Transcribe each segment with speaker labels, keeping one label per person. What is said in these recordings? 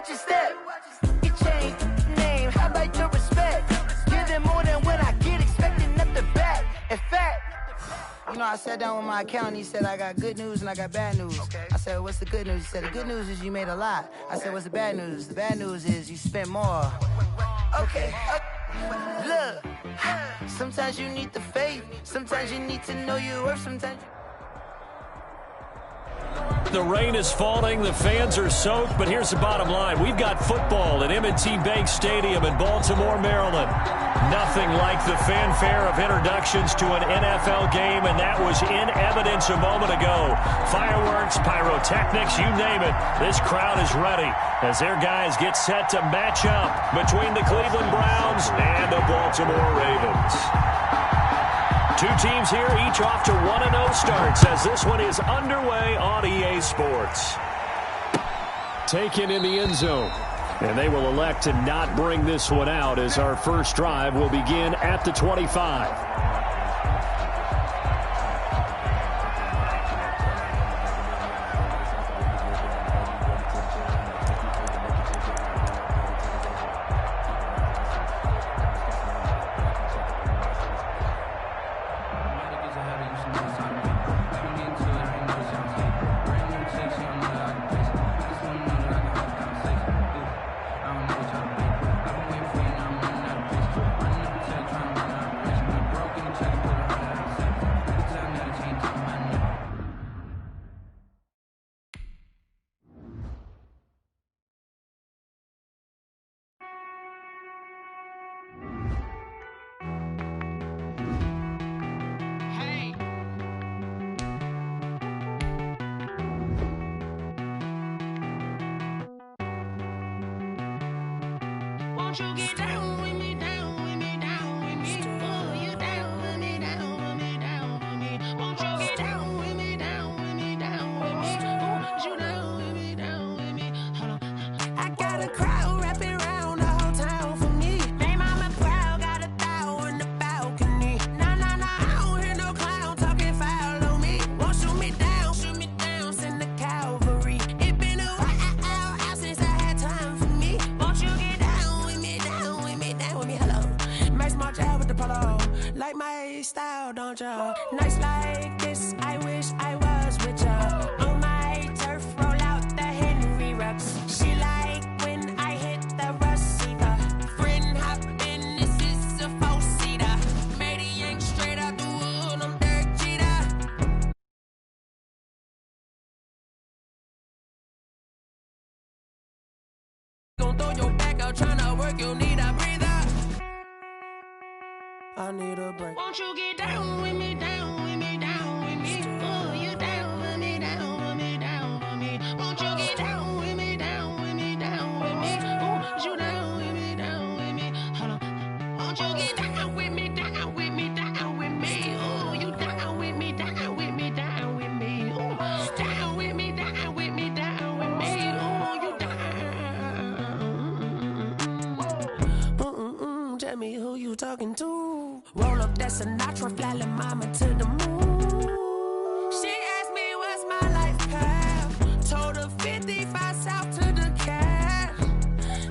Speaker 1: watch your step. You change name, how about your respect? Give them more than what I get, expecting nothing back. In fact, you know, I sat down with my accountant. He said, I got good news and I got bad news. Okay. I said, what's the good news? He said, the good news is you made a lot. I said, what's the bad news? The bad news is you spent more. Okay. Look, sometimes you need the faith. Sometimes you need to know your worth. Sometimes
Speaker 2: the rain is falling, the fans are soaked, but here's the bottom line. We've got football at M&T Bank Stadium in Baltimore, Maryland. Nothing like the fanfare of introductions to an NFL game, and that was in evidence a moment ago. Fireworks, pyrotechnics, you name it. This crowd is ready as their guys get set to match up between the Cleveland Browns and the Baltimore Ravens. Two teams here, each off to 1-0 starts as this one is underway on EA Sports. Taken in the end zone. And they will elect to not bring this one out as our first drive will begin at the 25.
Speaker 3: Won't you get down with me, down with me, down with me? Oh, you down with me, down with me, down with me. Won't you get down with me, down with me, down with me? Oh, you down with me, down with me? Hold on. I got a crowd wrapping around the whole town for me. They mama proud, got a thou in the balcony. Nah, I don't hear no clown talking foul on me. Won't shoot me down, send the cavalry. It been a while since I had time for me. Won't you get down with me, down with me, down with me? Hello. Max March out with the polo. Like my style, don't ya? Nights like this, I wish I was with ya. On my turf, roll out the Henry Rux. She like when I hit the receiver. Friend hop in, this is a four-seater. Made a yank straight out the wood, I'm Derek Jeter. Gon' throw your back out, tryna work, you need a breather. I need a break. Won't you get down with me, down with me, down with me? Oh, you down with me, down with me, down with me. Won't you get down with me, down with me, down with me? Oh, you down with me, down with me? Hold on. Won't you get down with me, down with me, down with me? Oh, you down with me, down with me, down with me? Oh, down with me, down with me, down with me? Oh, you down. Tell me who you talking to. Roll up that Sinatra, fly la mama to the moon. She asked me what's my life path. Told her 55 south to the cat.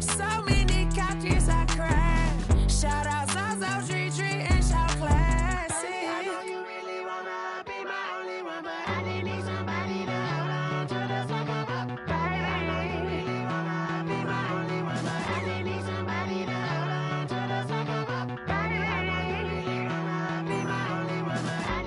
Speaker 3: So many couches I cried. Shout out South Street and shout classy. I know you really wanna be my only one, but I didn't need somebody to hold on to the fuck up, baby. I know you really wanna be my only one, but I didn't need somebody to hold on to the fuck up, baby. I know you really wanna be my only one, but I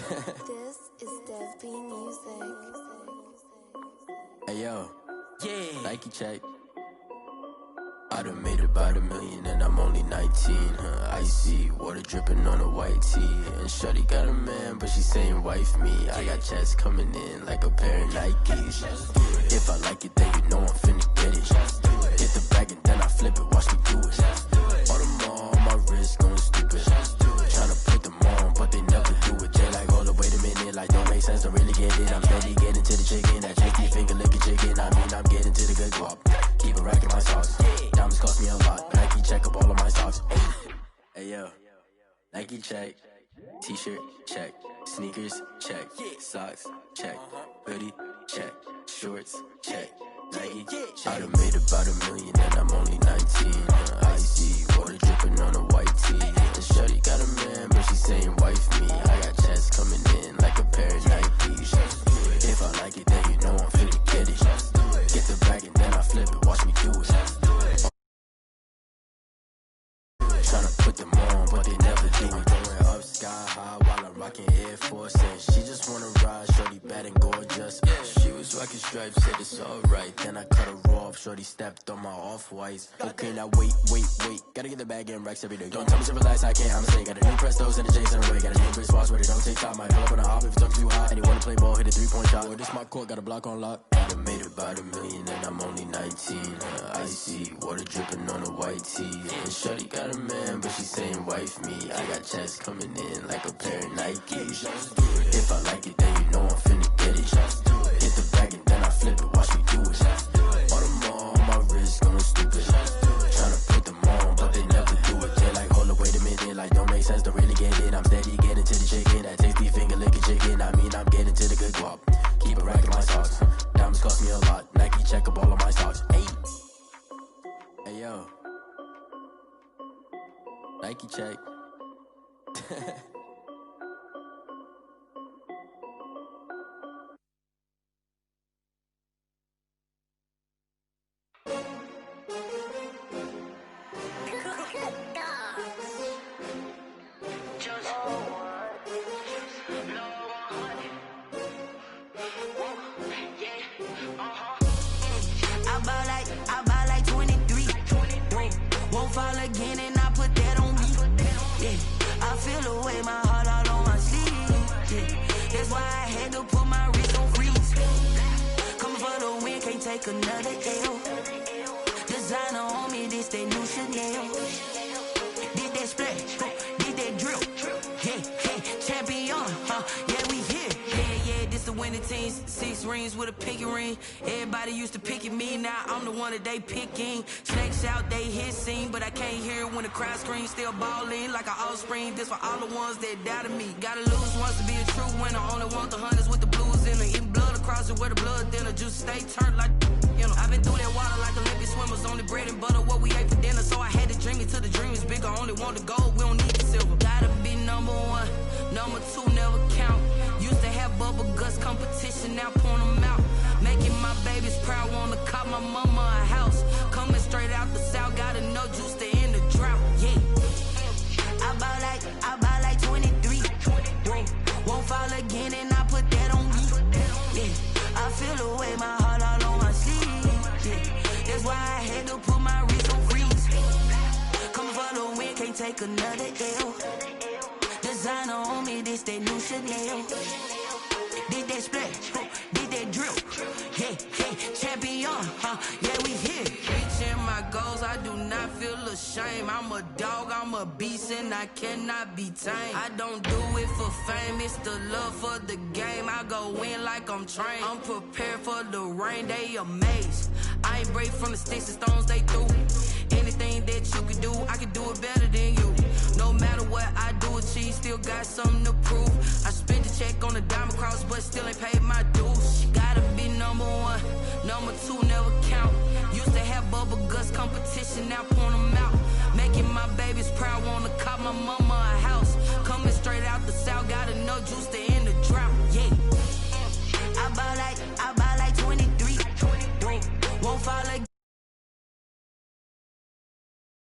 Speaker 4: This is Dev B Music.
Speaker 5: Hey yo, Nike check. I done made about $1 million and I'm only 19, icy, water dripping on a white tee. And shorty got a man, but she saying wife me. I got checks coming in like a pair of Nikes. If I like it, then you know I'm finna get it. Hit the bag and then I flip it, watch me do it. All them on my wrist going stupid. Tryna put them on, but they never do it. They like, hold up, wait a minute, like don't make sense, don't really get it. I'm steady getting to the chicken, that tricky finger licking chicken. I mean, I'm getting to the good guap. Keep a rack in my socks. Diamonds cost me a lot. Nike check up all of my socks. Hey yo, Nike check. T-shirt check. Sneakers check. Socks check. Hoodie check. Shorts check. Nike I done made about $1 million and I'm only 19. Icy water dripping on a white tee. And shorty got a man, but she saying wife me. I got checks coming in like a pair of Nikes. If I like it, then you know I'm finna get it. Get the bag and then I flip it, watch me do it. Tryna put them on, but they never do it. Going up sky high while I'm rocking Air Force. And she just wanna ride, shorty bad and gorgeous. She was rocking stripes, said it's alright. Then I cut her off, shorty stepped on my off-whites. Okay, now wait. Gotta get the bag and racks every day. Don't tell me to relax, I can't, I'ma say. Got a new Prestos and a J's in the way. Got a new Chris Foss, but it don't take time. Might pull up on a hop if it's up too high. And you wanna play ball, hit a 3-point shot. Or this my court, got a block on lock. I done made about $1 million and I'm only 19. Icy, water dripping on a white tee. And shorty got a man, but she saying wife me. I got checks coming in like a pair of Nikes. If I like it, then you know I'm finna get it. Hit the bag and then I flip it, watch me do it. All them on my wrist going stupid. Tryna put them on, but they never do it. They like, hold up, wait a minute, like don't make sense, don't really get it. I'm steady getting to the chicken, that tasty finger licking chicken. I mean, I'm getting to the good guap. Keep a rack in my socks. Diamonds cost me a lot. Nike check up all of my socks. Hey yo, Nike check.
Speaker 1: I buy like 23. Won't fall again and I put that on me. Yeah, I feel away my heart all on my sleeve. Yeah, that's why I had to put my wrist on freeze. Coming for the win, can't take another L. Designer on me, this that new Chanel. Did that splash, did that drill. Yeah, champion, yeah, we here. Yeah, this the winning team. 6 rings with a pinky ring. Everybody used to pick at me, now I'm the one that they picking. Snakes out, they hit scene, but I can't hear it when the crowd screams. Still ballin' like an offspring. This for all the ones that doubted me. Gotta lose once to be a true winner. Only want the hunters with the blues in it. Eating blood across it where the blood thinner. Juice stay turned like, you know. I've been through that water like Olympic swimmers. Only bread and butter, what we ate for dinner. So I had to dream it till the dream is bigger. Only want the gold, we don't need the silver. Gotta be number 1, number 2 never count. Used to have bubble guts competition, now point them out. Making my babies proud, wanna cop my mama a house. Coming straight out the south, gotta know juice to end the drought. Yeah, I buy like 23. Won't fall again and I put that on me. Yeah, I feel away my heart all on my sleeve. Yeah, that's why I had to put my wrist on freeze. Coming for the win, can't take another L. Designer on me, this that new Chanel. Did that splash, did that drill. Yeah, champion, yeah, we here. Reaching my goals, I do not feel ashamed. I'm a dog, I'm a beast, and I cannot be tamed. I don't do it for fame, it's the love for the game. I go in like I'm trained. I'm prepared for the rain, they amazed. I ain't break from the sticks and stones they threw. Anything that you could do, I could do it better than you. No matter what I do, achieve, still got something to prove. I spent the check on the diamond cross, but still ain't paid my dues. Gotta be number 1, number 2 never count. Used to have bubble guts competition, now point them out. Making my babies proud, wanna cop my mama a house. Coming straight out the south, gotta know juice to end the drought. Yeah, I buy like 23. Won't fall again.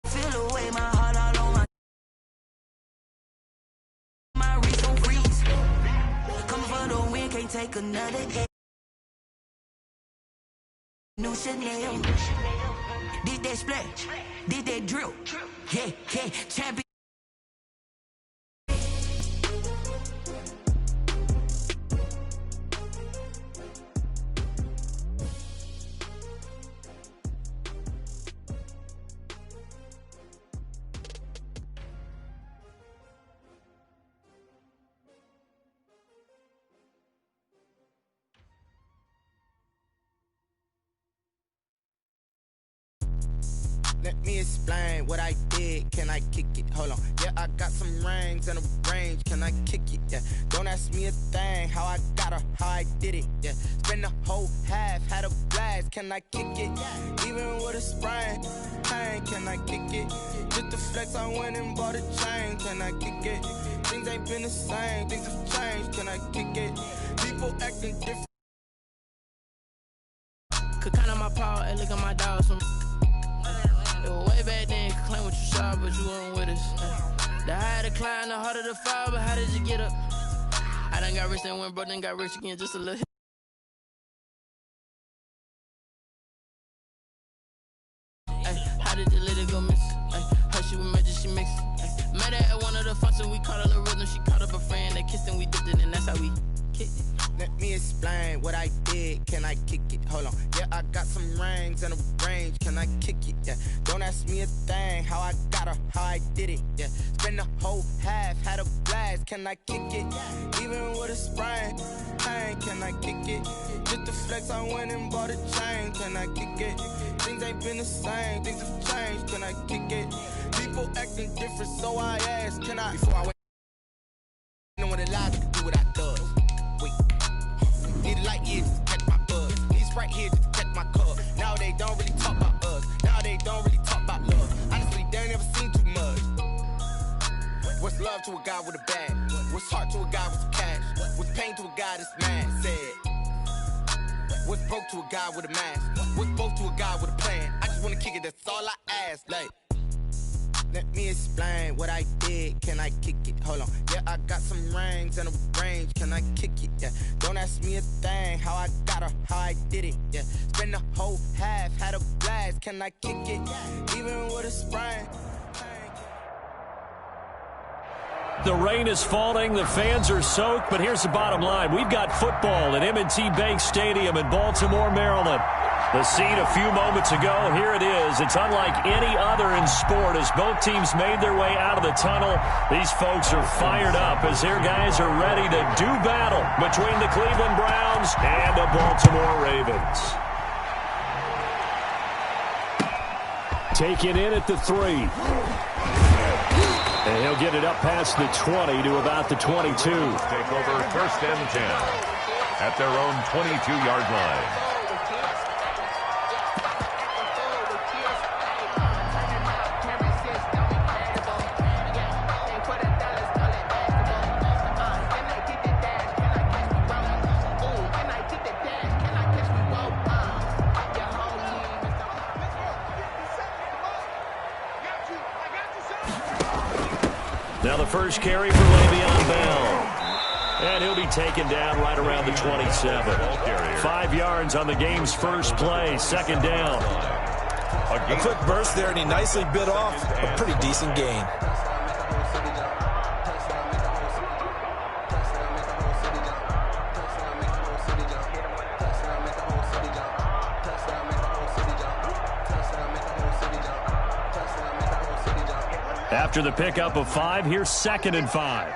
Speaker 1: Feel away my heart all on my wrist on freeze. we take another day. New Chanel. Did that splash? Did that drill? Yeah, yeah, champion.
Speaker 6: Let me explain what I did. Can I kick it? Hold on. Yeah, I got some rings and a range. Can I kick it? Yeah. Don't ask me a thing. How I got her, how I did it. Yeah. Spend the whole half, had a blast. Can I kick it? Even with a sprain. Pain, can I kick it? Just the flex, I went and bought a chain. Can I kick it? Things ain't been the same. Things have changed. Can I kick it? People acting different.
Speaker 3: Could count on my power and look at my dogs. Way back then, you could claim what you saw, but you weren't with us. The higher the climb, the harder the fall, but how did you get up? I done got rich, then went broke, then got rich again, just a little. Ay, how did you let it go miss? Ay, how she was magic, she mixed. Ay, met her at one of the functions, we caught her the rhythm, she caught up a friend, they kissed and we dipped it, and that's how we kicked it.
Speaker 6: Let me explain what I did. Can I kick it? Hold on. Yeah, I got some rings and a range. Can I kick it? Yeah. Don't ask me a thing. How I got her, how I did it. Yeah. Spend the whole half, had a blast. Can I kick it? Even with a sprain. Pain, can I kick it? Just the flex, I went and bought a chain. Can I kick it? Things ain't been the same. Things have changed. Can I kick it? People acting different, so I asked. Can I? Before I went, no one allowed to do what I does. Need a light years to catch my buzz. Need right here just to catch my cup. Now they don't really talk about us. Now they don't really talk about love. Honestly, they ain't never seen too much. What's love to a guy with a bag? What's heart to a guy with some cash? What's pain to a guy that's mad? Said. What's broke to a guy with a mask? What's both to a guy with a plan? I just wanna kick it, that's all I ask. Like, let me explain what I did. Can I kick it? Hold on. Yeah, I got some rings and a range. Can I kick it? Yeah. Don't ask me a thing. How I got her, how I did it. Yeah. Spend the whole half, had a blast. Can I kick it? Even with a sprain.
Speaker 2: The rain is falling, the fans are soaked, but here's the bottom line. We've got football at M&T Bank Stadium in Baltimore, Maryland. The scene a few moments ago, here it is. It's unlike any other in sport as both teams made their way out of the tunnel. These folks are fired up as their guys are ready to do battle between the Cleveland Browns and the Baltimore Ravens. Taken in at the 3. And he'll get it up past the 20 to about the 22.
Speaker 7: Take over 1st and 10 at their own 22-yard line.
Speaker 2: Now the first carry for Le'Veon Bell. And he'll be taken down right around the 27. 5 yards on the game's first play, 2nd down.
Speaker 8: A quick burst there, and he nicely bit off a pretty decent gain.
Speaker 2: After the pickup of 5, here's 2nd and 5.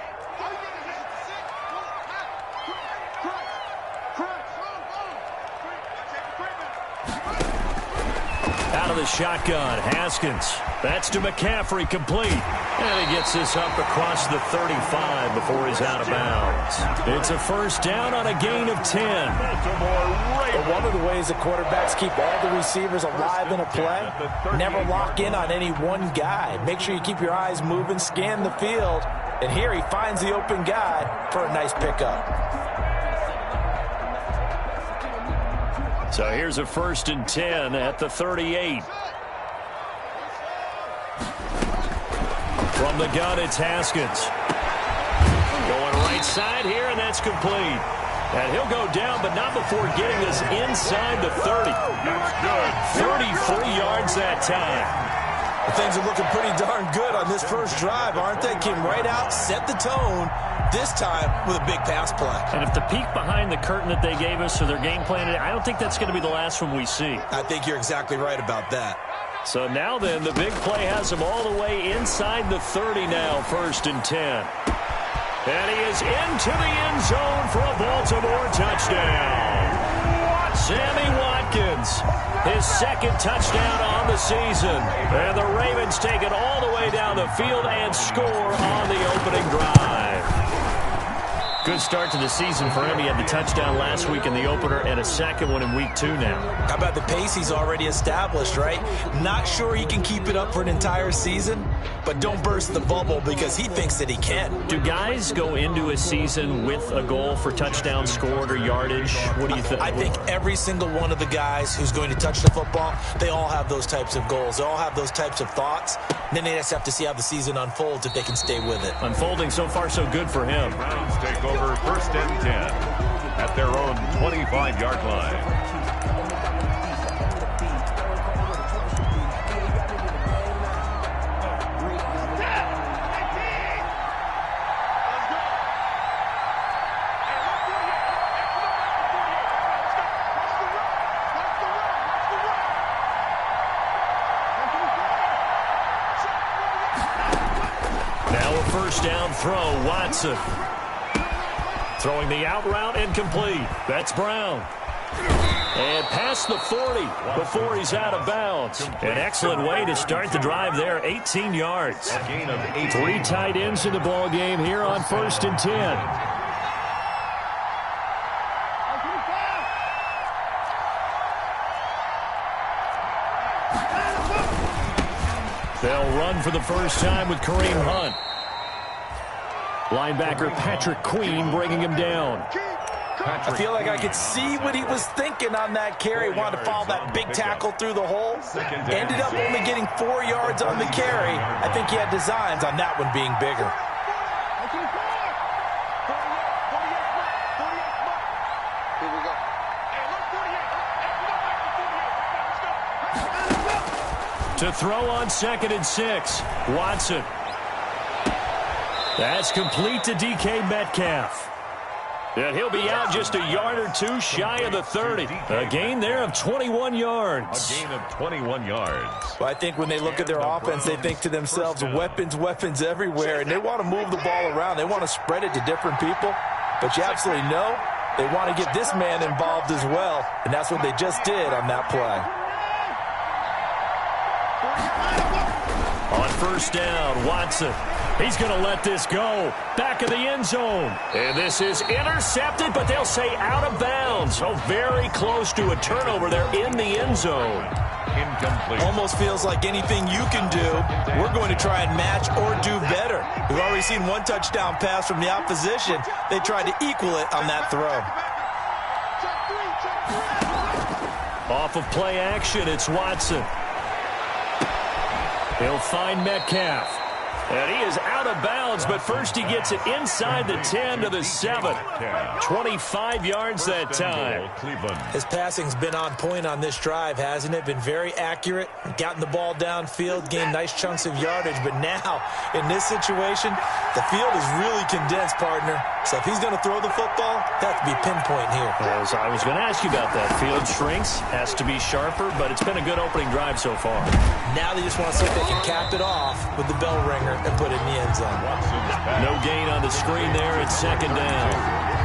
Speaker 2: Out of the shotgun, Haskins. That's to McCaffrey, complete. And he gets this up across the 35 before he's out of bounds. It's a 1st down on a gain of 10.
Speaker 8: But one of the ways the quarterbacks keep all the receivers alive in a play, never lock in on any one guy. Make sure you keep your eyes moving, scan the field. And here he finds the open guy for a nice pickup.
Speaker 2: So here's a 1st and 10 at the 38. From the gun, it's Haskins. Going right side here, and that's complete. And he'll go down, but not before getting this inside the 30.
Speaker 7: That's good.
Speaker 2: 33 yards that time.
Speaker 8: Well, things are looking pretty darn good on this first drive, aren't they? Came right out, set the tone, this time with a big pass play.
Speaker 2: And if the peek behind the curtain that they gave us or their game plan, I don't think that's going to be the last one we see.
Speaker 8: I think you're exactly right about that.
Speaker 2: So now then, the big play has him all the way inside the 30 now, 1st and 10. And he is into the end zone for a Baltimore touchdown. Sammy Watkins, his 2nd touchdown on the season. And the Ravens take it all the way down the field and score on the opening drive. Good start to the season for him. He had the touchdown last week in the opener and a 2nd one in week 2 now.
Speaker 8: How about the pace he's already established, right? Not sure he can keep it up for an entire season, but don't burst the bubble because he thinks that he can.
Speaker 2: Do guys go into a season with a goal for touchdowns scored or yardage? What do you think?
Speaker 8: I think every single one of the guys who's going to touch the football, they all have those types of goals. They all have those types of thoughts. And then they just have to see how the season unfolds if they can stay with it.
Speaker 2: Unfolding so far so good for him.
Speaker 7: Browns take over 1st and 10 at their own 25-yard line.
Speaker 2: Down throw, Watson. Throwing the out route incomplete. That's Brown. And past the 40 before he's out of bounds. An excellent way to start the drive there, 18 yards. 3 tight ends in the ball game here on 1st and 10. They'll run for the first time with Kareem Hunt. Linebacker Patrick Queen bringing him down.
Speaker 8: I feel like I could see what he was thinking on that carry. Wanted to follow that big tackle through the hole. Ended up only getting 4 yards on the carry. I think he had designs on that one being bigger.
Speaker 2: To throw on 2nd and 6. Watson. That's complete to DK Metcalf. And he'll be out just a yard or 2 shy of the 30. A gain there of 21 yards.
Speaker 7: A gain of 21 yards.
Speaker 8: Well, I think when they look at their offense, they think to themselves, weapons, weapons everywhere. And they want to move the ball around. They want to spread it to different people. But you absolutely know they want to get this man involved as well. And that's what they just did on that play.
Speaker 2: On 1st down, Watson. He's going to let this go. Back of the end zone. And this is intercepted, but they'll say out of bounds. So very close to a turnover there in the end zone.
Speaker 7: Incomplete.
Speaker 8: Almost feels like anything you can do, we're going to try and match or do better. We've already seen 1 touchdown pass from the opposition. They tried to equal it on that throw.
Speaker 2: Off of play action, it's Watson. He'll find Metcalf. And he is out of bounds, but first he gets it inside the 10 to the 7. 25 yards that time.
Speaker 8: His passing's been on point on this drive, hasn't it? Been very accurate, gotten the ball downfield, gained nice chunks of yardage. But now, in this situation, the field is really condensed, partner. So if he's going to throw the football, that has to be pinpoint here.
Speaker 2: As I was going to ask you about that. Field shrinks, has to be sharper, but it's been a good opening drive so far.
Speaker 8: Now they just want to see if they can cap it off with the bell ringer and put it in the end zone.
Speaker 2: No gain on the screen there at 2nd down.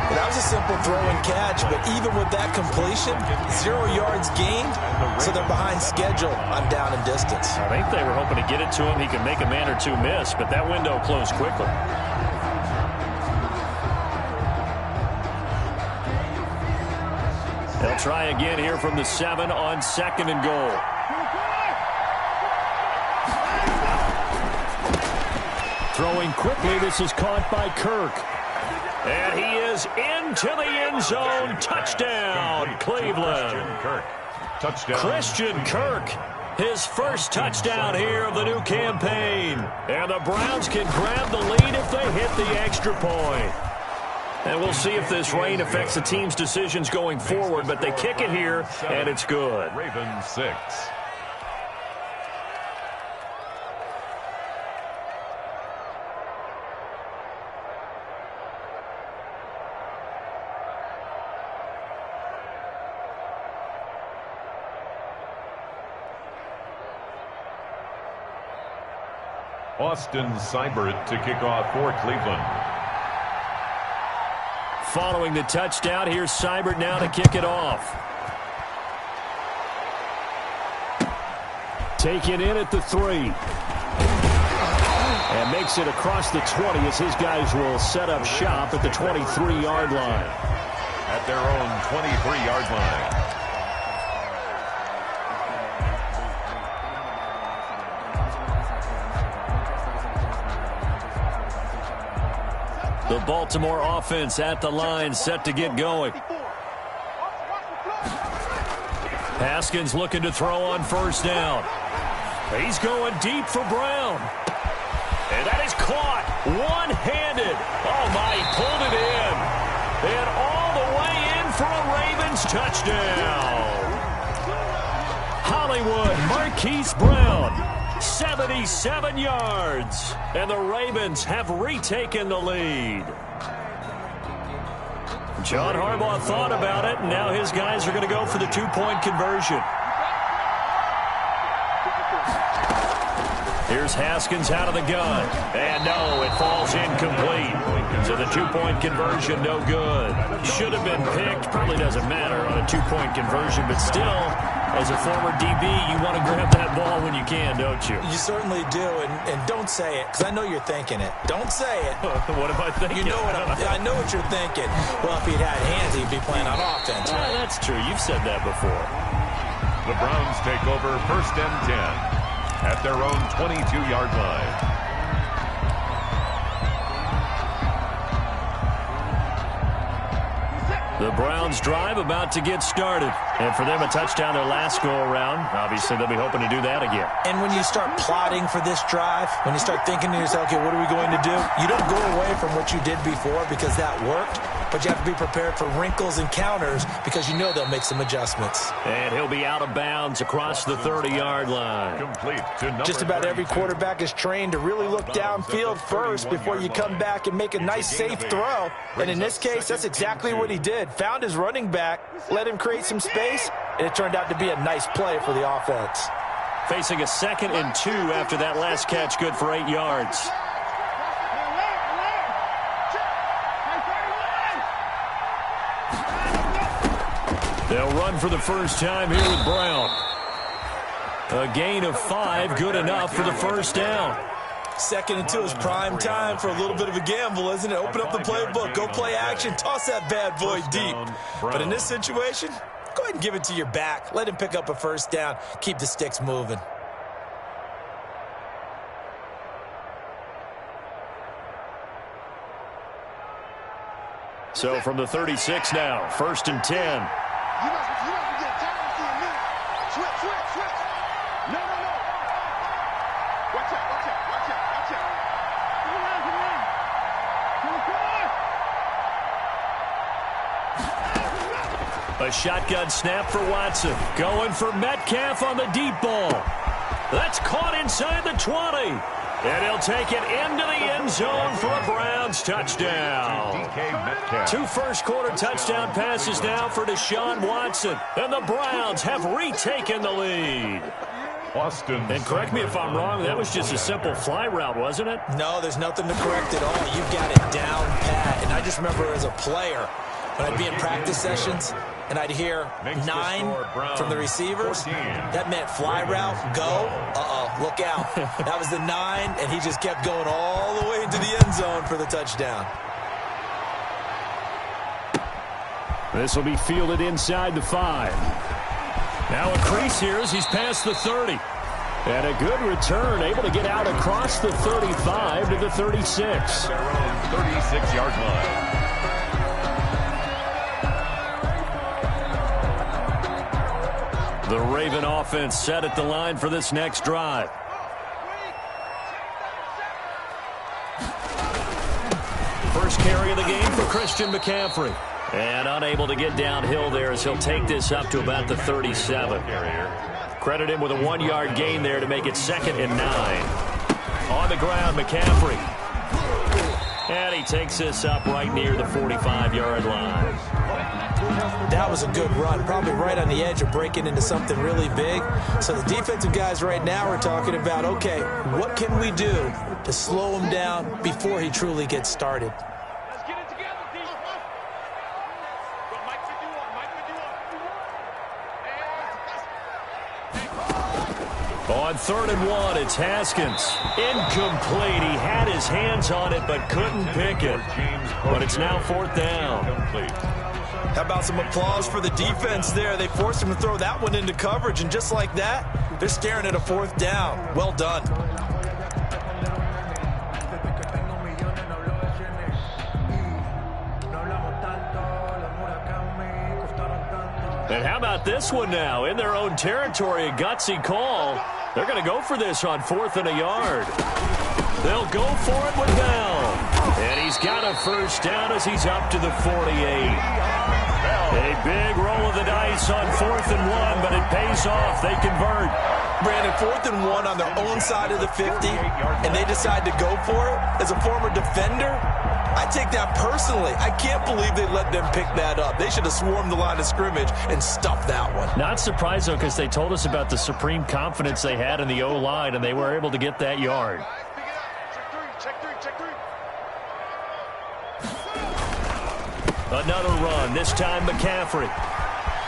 Speaker 8: Well, that was a simple throw and catch, but even with that completion, 0 yards gained, so they're behind schedule on down and distance.
Speaker 2: I think they were hoping to get it to him. He could make a man or 2 miss, but that window closed quickly. They'll try again here from the 7 on 2nd and goal. Throwing quickly, this is caught by Kirk. And he is into the end zone. Touchdown, Cleveland. Christian Kirk, his first touchdown here of the new campaign. And the Browns can grab the lead if they hit the extra point. And we'll see if this rain affects the team's decisions going forward, but they kick it here, and it's good.
Speaker 7: Ravens 6. Austin Seibert to kick off for Cleveland.
Speaker 2: Following the touchdown, here's Seibert now to kick it off. Taken in at the 3. And makes it across the 20 as his guys will set up shop at the 23-yard line.
Speaker 7: At their own 23-yard line.
Speaker 2: The Baltimore offense at the line, set to get going. Haskins looking to throw on first down. He's going deep for Brown. And that is caught one-handed. Oh, my, he pulled it in. And all the way in for a Ravens touchdown. Hollywood Marquise Brown. 77 yards, and the Ravens have retaken the lead. John Harbaugh thought about it, and now his guys are going to go for the two-point conversion. Here's Haskins out of the gun, and no, it falls incomplete. So the two-point conversion, no good. Should have been picked, probably doesn't matter on a two-point conversion, but still, as a former DB, you want to grab that ball when you can, don't you?
Speaker 8: You certainly do, and don't say it, because I know you're thinking it. Don't say it.
Speaker 2: What am I thinking?
Speaker 8: You know I know what you're thinking. Well, if he'd had hands, he'd be playing on offense. Right?
Speaker 2: That's true. You've said that before.
Speaker 7: The Browns take over 1st and 10 at their own 22-yard line.
Speaker 2: The Browns drive about to get started. And for them, a touchdown their last go-around. Obviously, they'll be hoping to do that again.
Speaker 8: And when you start plotting for this drive, when you start thinking to yourself, okay, what are we going to do? You don't go away from what you did before because that worked. But you have to be prepared for wrinkles and counters because you know they'll make some adjustments.
Speaker 2: And he'll be out of bounds across the 30-yard line.
Speaker 7: Complete to number
Speaker 8: Just about every
Speaker 7: 32.
Speaker 8: quarterback is trained to really look downfield first before you come back and make a nice, safe throw. And in this case, that's exactly what he did. Found his running back, let him create some space, and it turned out to be a nice play for the offense.
Speaker 2: Facing a 2nd and 2 after that last catch, good for 8 yards. They'll run for the first time here with Brown. A gain of 5, good enough for the first down.
Speaker 8: 2nd and 2 is prime time for a little bit of a gamble, isn't it? Open up the playbook, go play action, toss that bad boy deep. But in this situation, go ahead and give it to your back. Let him pick up a first down. Keep the sticks moving.
Speaker 2: So from the 36 now, 1st and 10.
Speaker 3: You must get a time me. Switch. No. Watch out.
Speaker 2: A shotgun snap for Watson. Going for Metcalf on the deep ball. That's caught inside the 20. And he'll take it into the end zone for a Browns touchdown. 2 first-quarter touchdown passes now for Deshaun Watson. And the Browns have retaken the lead.
Speaker 7: Austin.
Speaker 2: And correct me if I'm wrong, that was just a simple fly route, wasn't it?
Speaker 8: No, there's nothing to correct at all. You've got it down pat. And I just remember as a player, when I'd be in practice sessions, and I'd hear 9 from the receivers, that meant fly route, go, look out. That was the 9, and he just kept going all the way into the end zone for the touchdown.
Speaker 2: This will be fielded inside the 5. Now a crease here as he's past the 30. And a good return, able to get out across the 35 to the 36.
Speaker 7: Their own 36-yard line.
Speaker 2: The Raven offense set at the line for this next drive. first carry of the game for Christian McCaffrey. And unable to get downhill there as he'll take this up to about the 37. Credit him with a 1-yard gain there to make it 2nd and 9. On the ground, McCaffrey. And he takes this up right near the 45-yard line.
Speaker 8: That was a good run, probably right on the edge of breaking into something really big. So the defensive guys right now are talking about, okay, what can we do to slow him down before he truly gets started?
Speaker 3: Let's get it together, D. Mike 51, Mike 51.
Speaker 2: On 3rd and 1, it's Haskins. Incomplete. He had his hands on it but couldn't pick it. But it's now 4th down.
Speaker 8: How about some applause for the defense there? They forced him to throw that one into coverage, and just like that, they're staring at a 4th down. Well done.
Speaker 2: And how about this one now? In their own territory, a gutsy call. They're going to go for this on 4th and a yard. They'll go for it with Bell. And he's got a first down as he's up to the 48. A big roll of the dice on 4th and 1, but it pays off. They convert.
Speaker 8: Brandon, 4th and 1 on their own side of the 50, and they decide to go for it. As a former defender, I take that personally. I can't believe they let them pick that up. They should have swarmed the line of scrimmage and stuffed that one.
Speaker 2: Not surprised, though, because they told us about the supreme confidence they had in the O-line, and they were able to get that yard.
Speaker 3: Check three.
Speaker 2: Another run, this time McCaffrey.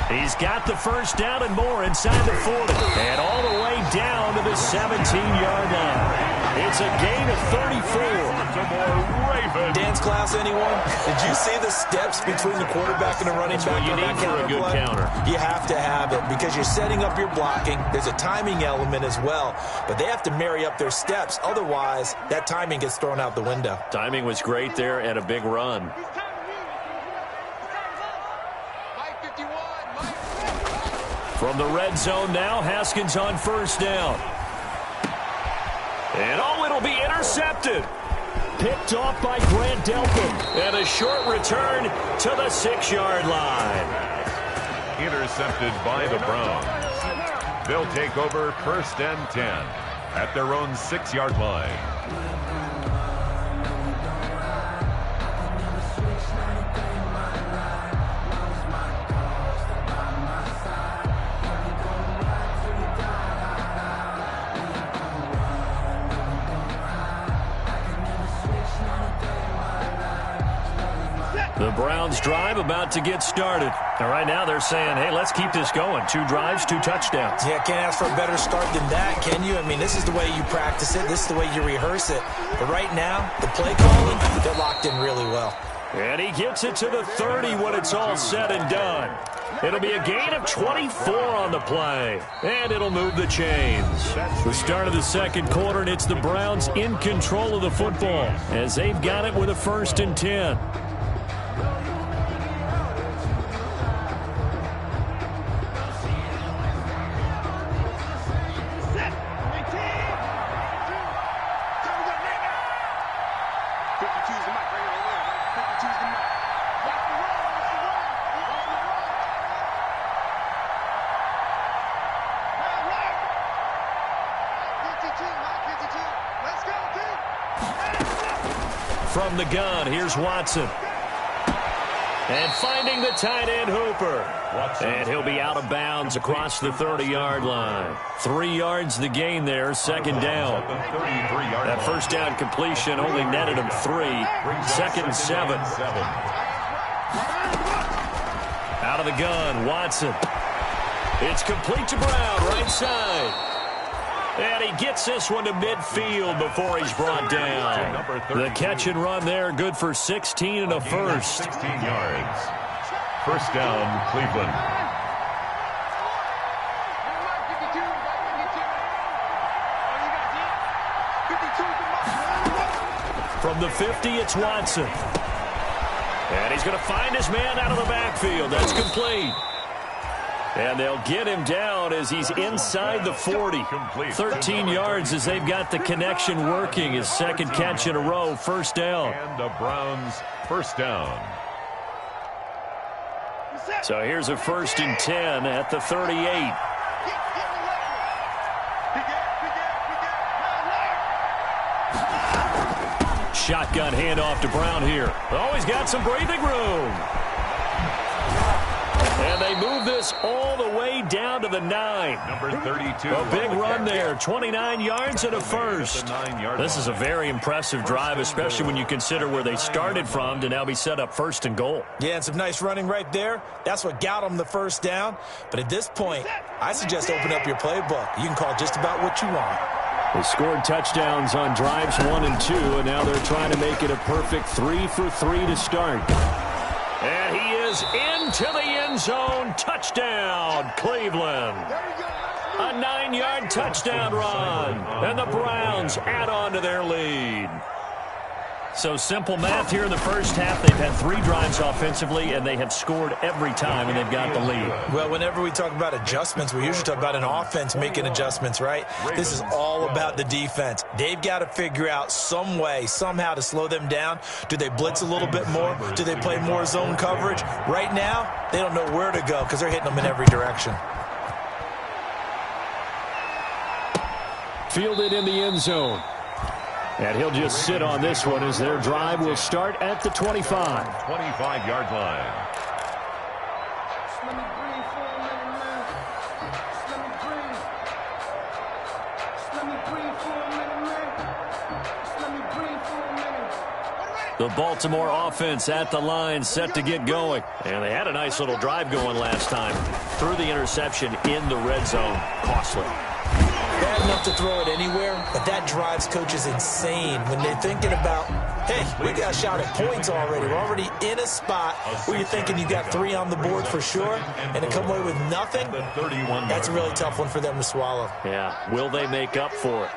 Speaker 2: He's got the first down and more inside the 40. And all the way down to the 17-yard line. It's a gain of 34.
Speaker 8: Dance class, anyone? Did you see the steps between the quarterback and the running back?
Speaker 2: You need for a good counter.
Speaker 8: You have to have it because you're setting up your blocking. There's a timing element as well. But they have to marry up their steps. Otherwise, that timing gets thrown out the window.
Speaker 2: Timing was great there and a big run. From the red zone now, Haskins on first down. And it'll be intercepted. Picked off by Grant Delpit. And a short return to the 6-yard line.
Speaker 7: Intercepted by the Browns. They'll take over 1st and 10 at their own 6-yard line.
Speaker 2: The Browns drive about to get started. And right now they're saying, hey, let's keep this going. 2 drives, 2 touchdowns.
Speaker 8: Yeah, can't ask for a better start than that, can you? I mean, this is the way you practice it. This is the way you rehearse it. But right now, the play calling, they're locked in really well.
Speaker 2: And he gets it to the 30 when it's all said and done. It'll be a gain of 24 on the play. And it'll move the chains. The start of the second quarter, and it's the Browns in control of the football as they've got it with a 1st and 10. From the gun, here's Watson. And finding the tight end, Hooper. And he'll be out of bounds across the 30-yard line. 3 yards the gain there, 2nd down. That first down completion only netted him 3. 2nd and 7. Out of the gun, Watson. It's complete to Brown, right side. And he gets this one to midfield before he's brought down. The catch and run there, good for 16 and a first.
Speaker 7: 16 yards. First down, Cleveland.
Speaker 2: From the 50, it's Watson. And he's going to find his man out of the backfield. That's complete. And they'll get him down as he's inside the 40. 13 yards as they've got the connection working. His second catch in a row, first down.
Speaker 7: And the Browns first down.
Speaker 2: So here's a 1st and 10 at the 38. Shotgun handoff to Brown here. Oh, he's got some breathing room. And they move this all the way down to the 9.
Speaker 7: Number 32.
Speaker 2: A big run there, 29 yards and a first. This is a very impressive drive, especially when you consider where they started from to now be set up 1st and goal.
Speaker 8: Yeah, and some nice running right there. That's what got them the first down. But at this point, I suggest open up your playbook. You can call just about what you want.
Speaker 2: They scored touchdowns on drives 1 and 2, and now they're trying to make it a perfect 3 for 3 to start. And he is into the end zone. Touchdown, Cleveland. A 9-yard touchdown run. And the Browns add on to their lead. So simple math here in the first half. They've had 3 drives offensively, and they have scored every time, and they've got the lead.
Speaker 8: Well, whenever we talk about adjustments, we usually talk about an offense making adjustments, right? This is all about the defense. They've got to figure out some way, somehow to slow them down. Do they blitz a little bit more? Do they play more zone coverage? Right now, they don't know where to go because they're hitting them in every direction.
Speaker 2: Fielded in the end zone. And he'll just sit on this one as their drive will start at the 25.
Speaker 7: 25-yard line. The Baltimore offense at the line, set to get going. And they had a nice little drive going last time. Threw the interception in the red zone. Costly.
Speaker 8: Bad enough to throw it anywhere, but that drives coaches insane when they're thinking about, hey, we got a shot at points already. We're already in a spot where you're thinking you got 3 on the board for sure, and to come away with nothing, that's a really tough one for them to swallow.
Speaker 2: Yeah, will they make up for it?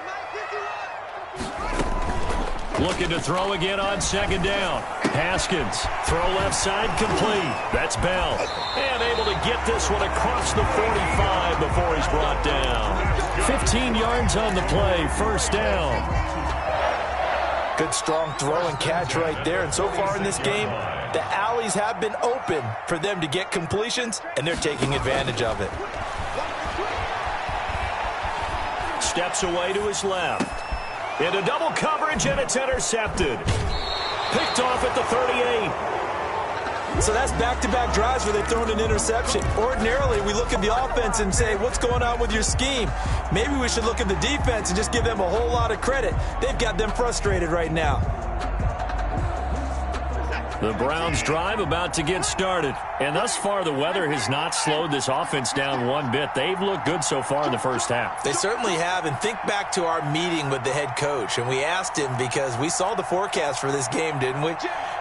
Speaker 2: Looking to throw again on 2nd down. Haskins, throw left side complete. That's Bell. And able to get this one across the 45 before he's brought down. 15 yards on the play, first down.
Speaker 8: Good strong throw and catch right there. And so far in this game, the alleys have been open for them to get completions, and they're taking advantage of it.
Speaker 2: Steps away to his left. Into double coverage, and it's intercepted. Picked off at the 38.
Speaker 8: So that's back-to-back drives where they've thrown an interception. Ordinarily, we look at the offense and say, what's going on with your scheme? Maybe we should look at the defense and just give them a whole lot of credit. They've got them frustrated right now.
Speaker 2: The Browns drive about to get started. And thus far, the weather has not slowed this offense down one bit. They've looked good so far in the first half.
Speaker 8: They certainly have. And think back to our meeting with the head coach. And we asked him because we saw the forecast for this game, didn't we?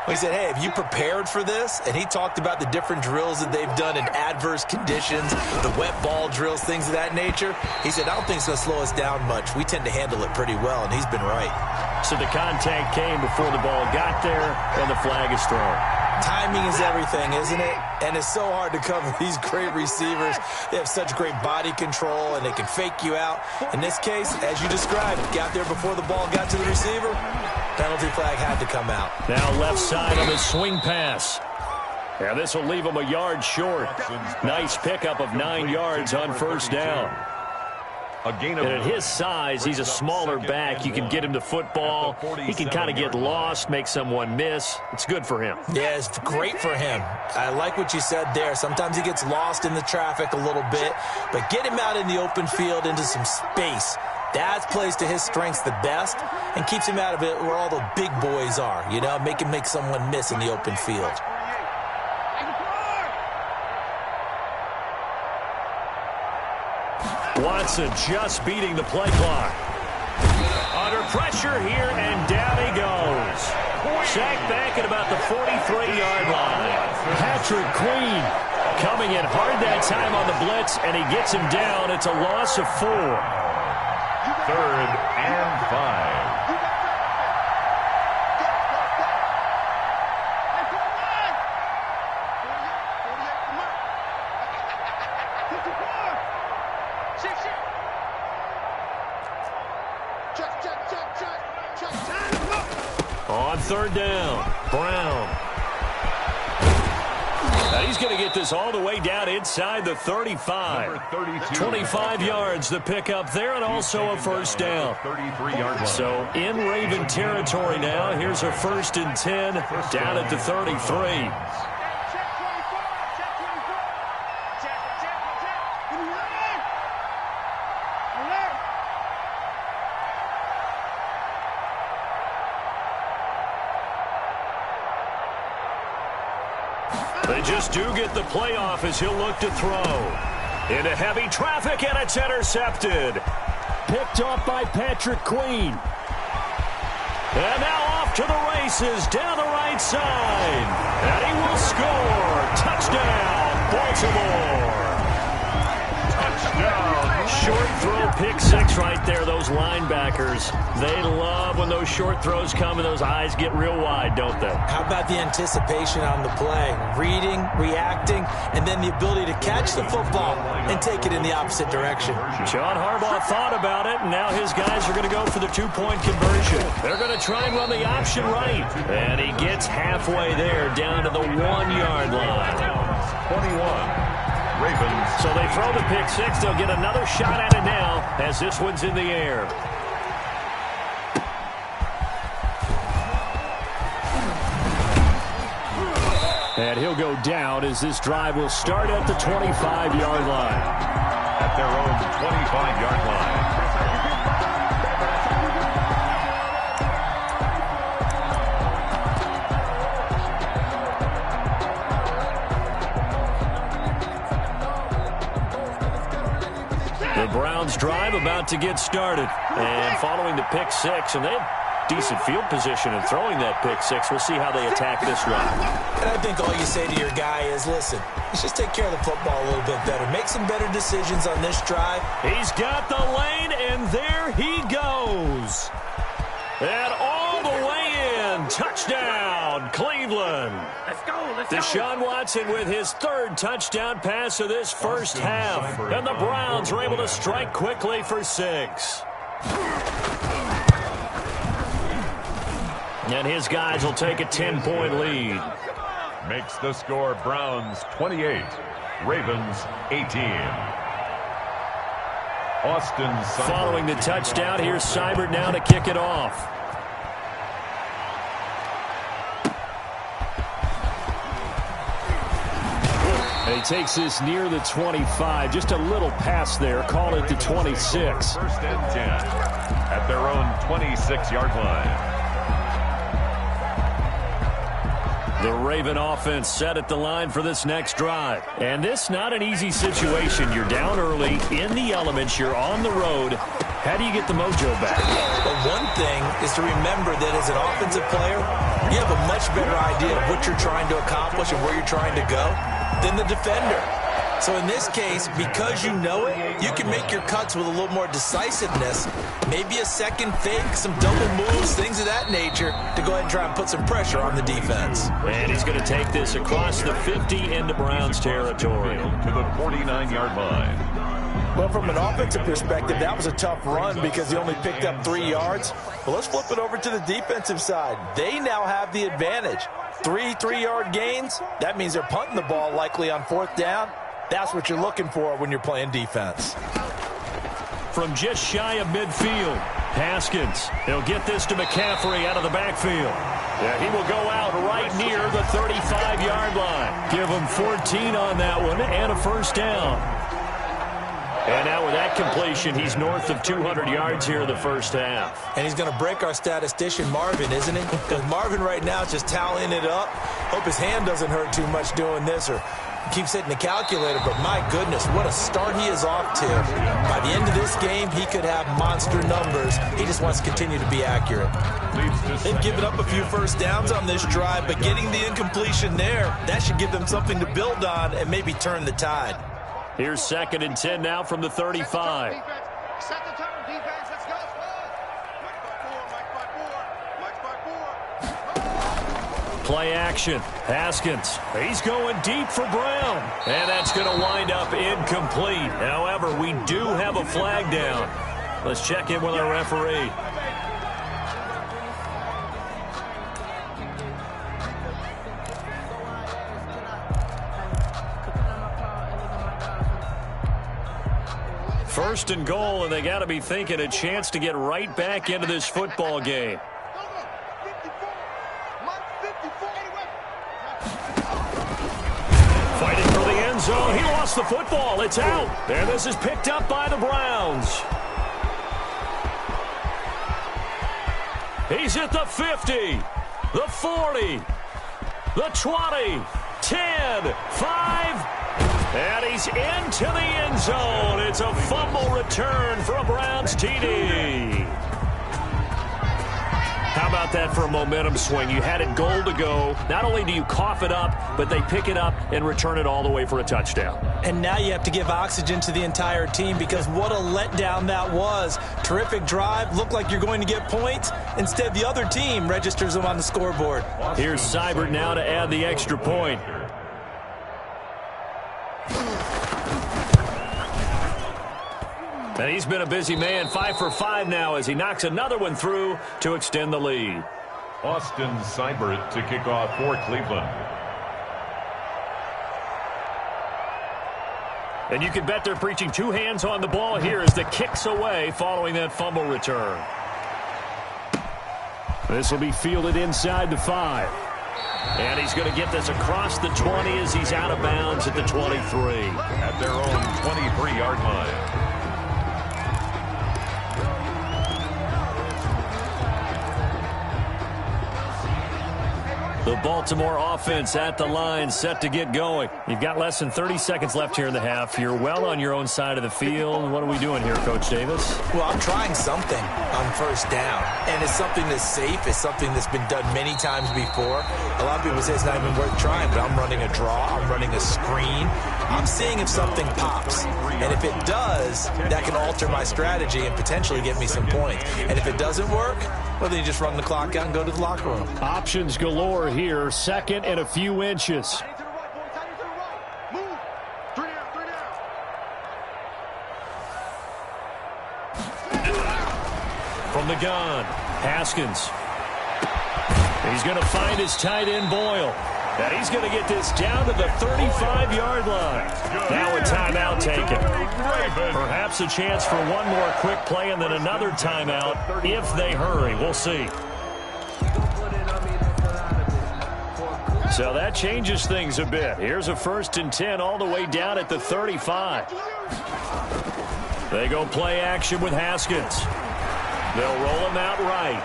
Speaker 8: We said, hey, have you prepared for this? And he talked about the different drills that they've done in adverse conditions, the wet ball drills, things of that nature. He said, I don't think it's going to slow us down much. We tend to handle it pretty well, and he's been right.
Speaker 2: So the contact came before the ball got there, and the flag is thrown.
Speaker 8: Timing is everything, isn't it? And it's so hard to cover these great receivers. They have such great body control, and they can fake you out. In this case, as you described, got there before the ball got to the receiver. Penalty flag had to come out.
Speaker 2: Now left side on the swing pass. Yeah, this will leave him a yard short. Nice pickup of 9 yards on first down. And at his size, he's a smaller back. You can get him to football. He can kind of get lost, make someone miss. It's good for him.
Speaker 8: Yeah, it's great for him. I like what you said there. Sometimes he gets lost in the traffic a little bit, but get him out in the open field into some space. That plays to his strengths the best and keeps him out of it where all the big boys are, you know, make him make someone miss in the open field.
Speaker 2: Watson just beating the play clock. Under pressure here, and down he goes. Sacked back at about the 43-yard line. Patrick Queen coming in hard that time on the blitz, and he gets him down. It's a loss of 4.
Speaker 7: 3rd and 5.
Speaker 2: third down. Brown. Now he's going to get this all the way down inside the 35. 25 yards the pickup there, and also a first down. So in Raven territory now. Here's a 1st and 10 down at the 33. They just do get the playoff as he'll look to throw. Into heavy traffic, and it's intercepted. Picked off by Patrick Queen. And now off to the races down the right side. And he will score. Touchdown, Baltimore. Touchdown. Short throw, pick six right there, those linebackers. They love when those short throws come and those eyes get real wide, don't they?
Speaker 8: How about the anticipation on the play? Reading, reacting, and then the ability to catch the football and take it in the opposite direction.
Speaker 2: John Harbaugh thought about it, and now his guys are going to go for the two-point conversion. They're going to try and run the option right. And he gets halfway there, down to the 1-yard line.
Speaker 7: 21. Ravens.
Speaker 2: So they throw the pick six. They'll get another shot at it now as this one's in the air. And he'll go down as this drive will start at the 25-yard line.
Speaker 7: At their own 25-yard line.
Speaker 2: The Browns drive about to get started. And following the pick six, and they have decent field position in throwing that pick six. We'll see how they attack this drive.
Speaker 8: And I think all you say to your guy is, listen, let's just take care of the football a little bit better. Make some better decisions on this drive.
Speaker 2: He's got the lane, and there he goes. And all the way in. Touchdown, Cleveland.
Speaker 3: Let's go.
Speaker 2: Deshaun Watson with his third touchdown pass of this first half. And the Browns are able to strike quickly for 6. And his guys will take a 10-point lead.
Speaker 7: Makes the score Browns 28, Ravens 18. Austin Seibert.
Speaker 2: Following the touchdown, here's Seibert now to kick it off. And he takes this near the 25. Just a little pass there. Call it the 26.
Speaker 7: 1st and 10 at their own 26-yard line.
Speaker 2: The Raven offense set at the line for this next drive. And this not an easy situation. You're down early, in the elements, you're on the road. How do you get the mojo back?
Speaker 8: Well, one thing is to remember that as an offensive player, you have a much better idea of what you're trying to accomplish and where you're trying to go than the defender. So in this case, because you know it, you can make your cuts with a little more decisiveness. Maybe a second fake, some double moves, things of that nature to go ahead and try and put some pressure on the defense.
Speaker 2: And he's going to take this across the 50 into Browns territory.
Speaker 7: To the 49-yard line.
Speaker 8: Well, from an offensive perspective, that was a tough run because he only picked up 3 yards. Well, let's flip it over to the defensive side. They now have the advantage. 3 3-yard gains, that means they're punting the ball likely on 4th down. That's what you're looking for when you're playing defense.
Speaker 2: From just shy of midfield, Haskins. He'll get this to McCaffrey out of the backfield. Yeah, he will go out right near the 35-yard line. Give him 14 on that one and a first down. And now with that completion, he's north of 200 yards here in the first half.
Speaker 8: And he's going to break our statistician Marvin, isn't he? Because Marvin right now is just tallying it up. Hope his hand doesn't hurt too much doing this or keeps hitting the calculator, but my goodness, what a start he is off to. By the end of this game, he could have monster numbers. He just wants to continue to be accurate. They've given up a few first downs on this drive, but getting the incompletion there, that should give them something to build on and maybe turn the tide.
Speaker 2: Here's 2nd and 10 now from the 35.
Speaker 3: Set the tone, defense. Let's go.
Speaker 2: Play action. Haskins. He's going deep for Brown. And that's going to wind up incomplete. However, we do have a flag down. Let's check in with our referee. First and goal, and they got to be thinking a chance to get right back into this football game. Fighting for the end zone. He lost the football. It's out. And this is picked up by the Browns. He's at the 50, the 40, the 20, 10, 5, and he's into the end zone. It's a fumble return for a Browns TD. How about that for a momentum swing? You had it goal to go. Not only do you cough it up, but they pick it up and return it all the way for a touchdown.
Speaker 8: And now you have to give oxygen to the entire team because what a letdown that was. Terrific drive. Looked like you're going to get points. Instead, the other team registers them on the scoreboard.
Speaker 2: Here's Seibert now to add the extra point. And he's been a busy man, 5 for 5 now as he knocks another one through to extend the lead.
Speaker 9: Austin Seibert to kick off for Cleveland.
Speaker 2: And you can bet they're preaching two hands on the ball here as the kick's away following that fumble return. This will be fielded inside the 5. And he's going to get this across the 20 as he's out of bounds at the 23.
Speaker 9: At their own 23-yard line.
Speaker 2: The Baltimore offense at the line, set to get going. You've got less than 30 seconds left here in the half. You're well on your own side of the field. What are we doing here, Coach Davis?
Speaker 8: Well, I'm trying something on first down, and it's something that's safe. It's something that's been done many times before. A lot of people say it's not even worth trying, but I'm running a draw. I'm running a screen. I'm seeing if something pops, and if it does, that can alter my strategy and potentially get me some points. And if it doesn't work, well, then you just run the clock out and go to the locker room.
Speaker 2: Options galore here. Second and a few inches. From the gun, Haskins. He's going to find his tight end, Boyle. And he's going to get this down to the 35-yard line. Now a timeout taken. Perhaps a chance for one more quick play and then another timeout if they hurry. We'll see. So that changes things a bit. Here's a 1st and 10 all the way down at the 35. They go play action with Haskins. They'll roll him out right.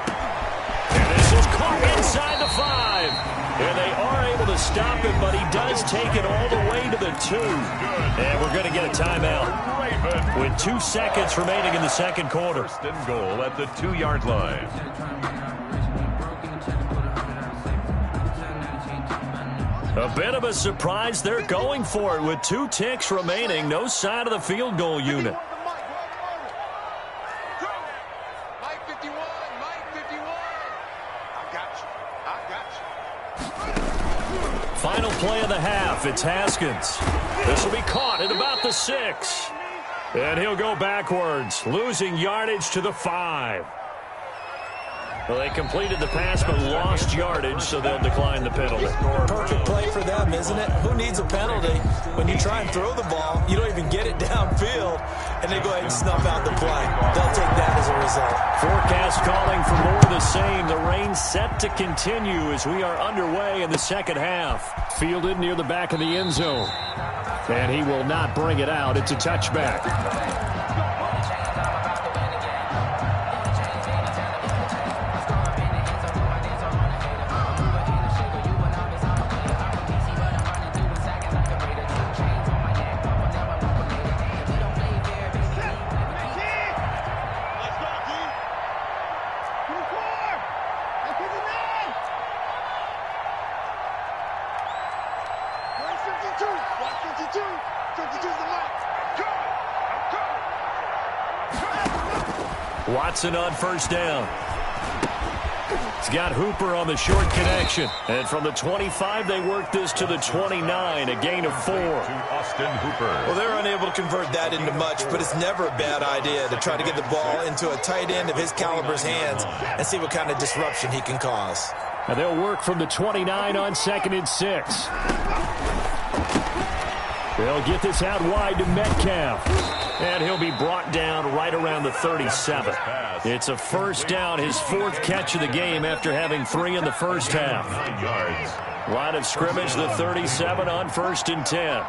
Speaker 2: And this is caught inside the 5. And they are able to stop him, but he does take it all the way to the 2. And we're going to get a timeout with 2 seconds remaining in the second quarter.
Speaker 9: 1st and goal at the 2-yard line.
Speaker 2: A bit of a surprise. They're going for it with 2 ticks remaining. No sign of the field goal unit. Final play of the half. It's Haskins. This will be caught at about the 6. And he'll go backwards, losing yardage to the 5. Well, they completed the pass but lost yardage, so they'll decline the penalty.
Speaker 8: Perfect play for them, isn't it? Who needs a penalty? When you try and throw the ball, you don't even get it downfield, and they go ahead and snuff out the play. They'll take that as a result.
Speaker 2: Forecast calling for more of the same. The rain set to continue as we are underway in the second half. Fielded near the back of the end zone. And he will not bring it out. It's a touchback. Watson on first down. He's got Hooper on the short connection. And from the 25, they work this to the 29, a gain of 4.
Speaker 9: Austin Hooper.
Speaker 8: Well, they're unable to convert that into much, but it's never a bad idea to try to get the ball into a tight end of his caliber's hands and see what kind of disruption he can cause.
Speaker 2: And they'll work from the 29 on 2nd and 6. They'll get this out wide to Metcalf. And he'll be brought down right around the 37. It's a first down, his 4th catch of the game after having 3 in the first half.
Speaker 9: 9 yards.
Speaker 2: Line of scrimmage, the 37 on 1st and 10.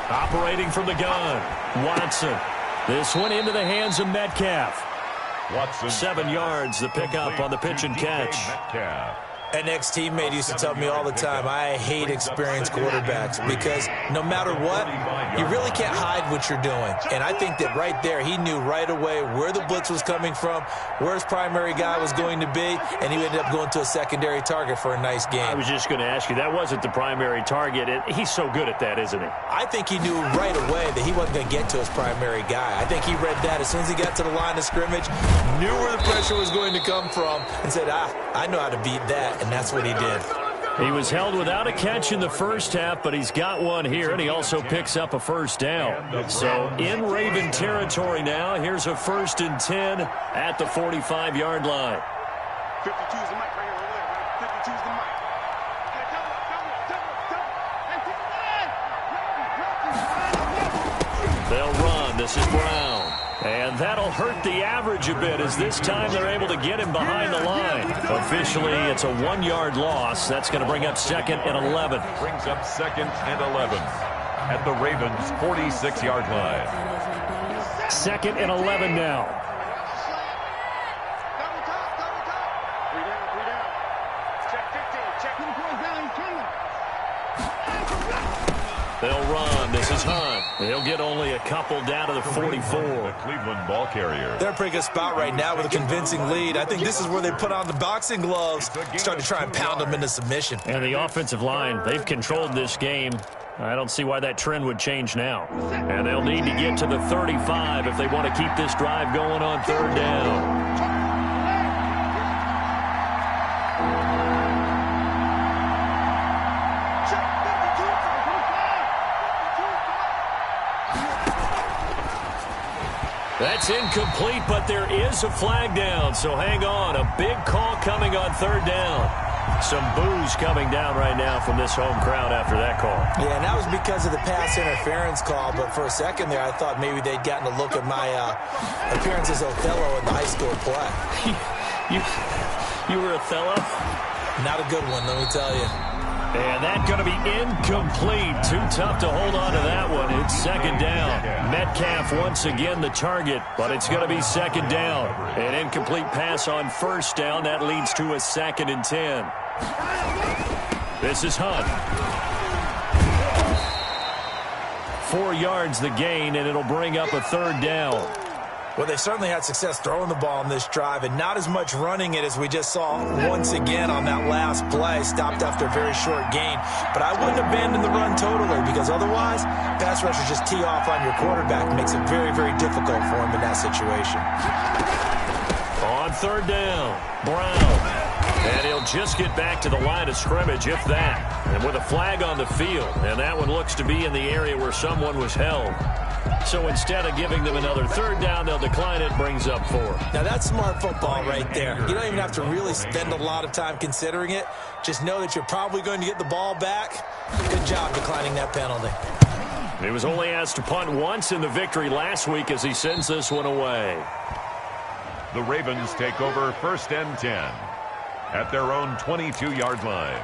Speaker 2: Operating from the gun, Watson. This one into the hands of Metcalf.
Speaker 9: Watson.
Speaker 2: 7 yards, the pickup on the pitch and catch.
Speaker 9: Metcalf.
Speaker 8: An ex-teammate used to tell me all the time, I hate experienced quarterbacks because no matter what, you really can't hide what you're doing. And I think that right there, he knew right away where the blitz was coming from, where his primary guy was going to be, and he ended up going to a secondary target for a nice game.
Speaker 2: I was just going to ask you, that wasn't the primary target. He's so good at that, isn't he?
Speaker 8: I think he knew right away that he wasn't going to get to his primary guy. I think he read that as soon as he got to the line of scrimmage, knew where the pressure was going to come from, and said, I know how to beat that. And that's what he did.
Speaker 2: He was held without a catch in the first half, but he's got one here, and he also picks up a first down. So in Raven territory now, here's a 1st and 10 at the 45-yard line.
Speaker 10: 52 is the mic right here. 52 is the mic.
Speaker 2: They'll run. This is Brown. And that'll hurt the average a bit as this time they're able to get him behind the line. Officially, it's a 1-yard loss. That's going to bring up 2nd and 11.
Speaker 9: Brings up 2nd and 11 at the Ravens' 46-yard line.
Speaker 2: 2nd and 11 now.
Speaker 10: Double top. 3 down. Check 15. Check 2 points down.
Speaker 2: They'll run. This is Hunt. He'll get only a couple down to the 44.
Speaker 9: The Cleveland ball carrier.
Speaker 8: They're in a pretty good spot right now with a convincing lead. I think this is where they put on the boxing gloves, start to try and pound them into submission.
Speaker 2: And the offensive line, they've controlled this game. I don't see why that trend would change now. And they'll need to get to the 35 if they want to keep this drive going on 3rd down. That's incomplete, but there is a flag down, so hang on. A big call coming on 3rd down. Some boos coming down right now from this home crowd after that call.
Speaker 8: Yeah, and that was because of the pass interference call, but for a second there I thought maybe they'd gotten a look at my appearance as Othello in the high school play.
Speaker 2: You were Othello?
Speaker 8: Not a good one, let me tell you.
Speaker 2: And that's going to be incomplete. Too tough to hold on to that one. It's 2nd down. Metcalf once again the target, but it's going to be 2nd down. An incomplete pass on 1st down. That leads to a 2nd and 10. This is Hunt. 4 yards the gain, and it'll bring up a 3rd down.
Speaker 8: Well, they certainly had success throwing the ball on this drive and not as much running it as we just saw once again on that last play. Stopped after a very short gain. But I wouldn't abandon the run totally because otherwise, pass rushers just tee off on your quarterback. Makes it very, very difficult for him in that situation.
Speaker 2: On 3rd down, Brown. And he'll just get back to the line of scrimmage, if that. And with a flag on the field. And that one looks to be in the area where someone was held. So instead of giving them another 3rd down, they'll decline it, brings up 4.
Speaker 8: Now that's smart football right there. You don't even have to really spend a lot of time considering it. Just know that you're probably going to get the ball back. Good job declining that penalty.
Speaker 2: He was only asked to punt once in the victory last week as he sends this one away.
Speaker 9: The Ravens take over 1st and 10 at their own 22-yard line.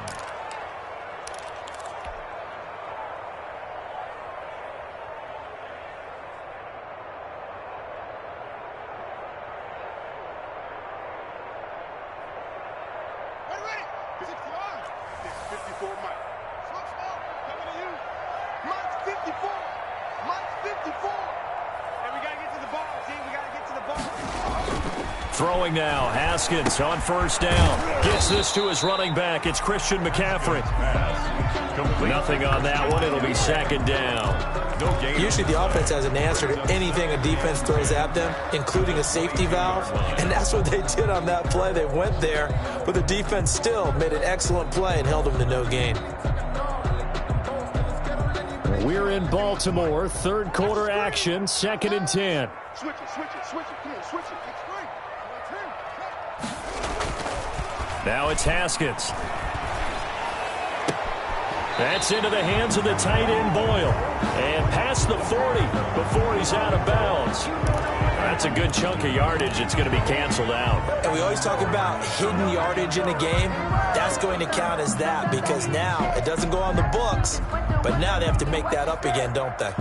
Speaker 2: Throwing now, Haskins on 1st down. Gets this to his running back. It's Christian McCaffrey. Nothing on that one. It'll be 2nd down.
Speaker 8: Usually the offense has an answer to anything a defense throws at them, including a safety valve. And that's what they did on that play. They went there, but the defense still made an excellent play and held them to no gain.
Speaker 2: We're in Baltimore, third quarter action, 2nd and 10.
Speaker 10: Switch it, switch it, switch it. Come on, switch it.
Speaker 2: Now it's Haskins. That's into the hands of the tight end Boyle. And past the 40 before he's out of bounds. That's a good chunk of yardage. It's going to be canceled out.
Speaker 8: And we always talk about hidden yardage in a game. That's going to count as that because now it doesn't go on the books, but now they have to make that up again, don't they?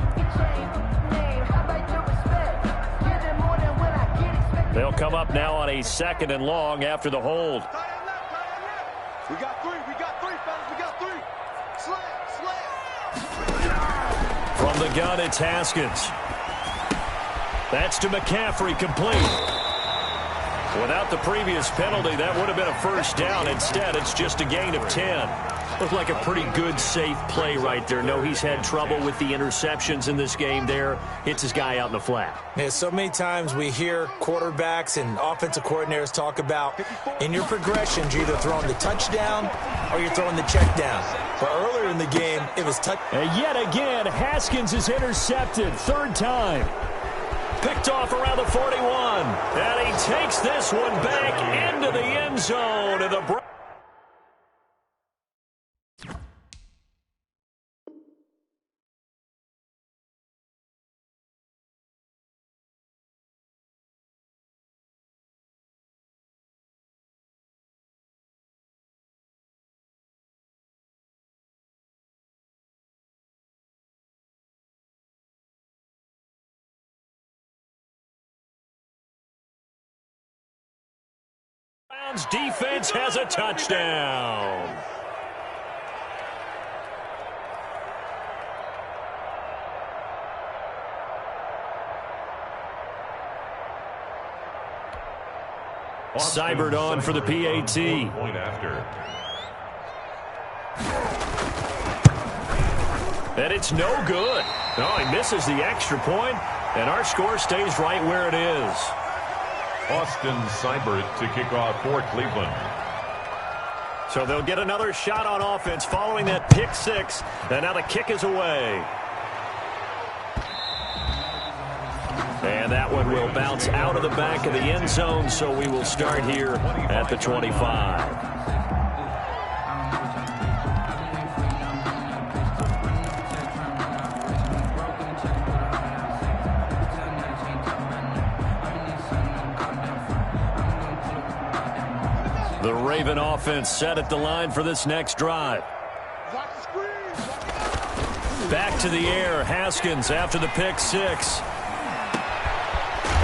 Speaker 2: They'll come up now on a 2nd and long after the hold.
Speaker 10: We got three, fellas, we got three. Slam.
Speaker 2: From the gun, it's Haskins. That's to McCaffrey, complete. Without the previous penalty, that would have been a first down. Instead, it's just a gain of 10. Looked like a pretty good, safe play right there. No, he's had trouble with the interceptions in this game there. Hits his guy out in the flat.
Speaker 8: Yeah, so many times we hear quarterbacks and offensive coordinators talk about in your progressions, you're either throwing the touchdown or you're throwing the check down. But earlier in the game, it was touch.
Speaker 2: And yet again, Haskins is intercepted. 3rd time. Picked off around the 41. And he takes this one back into the end zone. And the Browns defense has a touchdown. Seibert on for the PAT.
Speaker 9: Point after.
Speaker 2: And it's no good. No, he misses the extra point, and our score stays right where it is.
Speaker 9: Austin Seibert to kick off for Cleveland.
Speaker 2: So they'll get another shot on offense following that pick 6, and now the kick is away. And that one will bounce out of the back of the end zone, so we will start here at the 25. The Raven offense set at the line for this next drive. Back to the air, Haskins after the pick 6.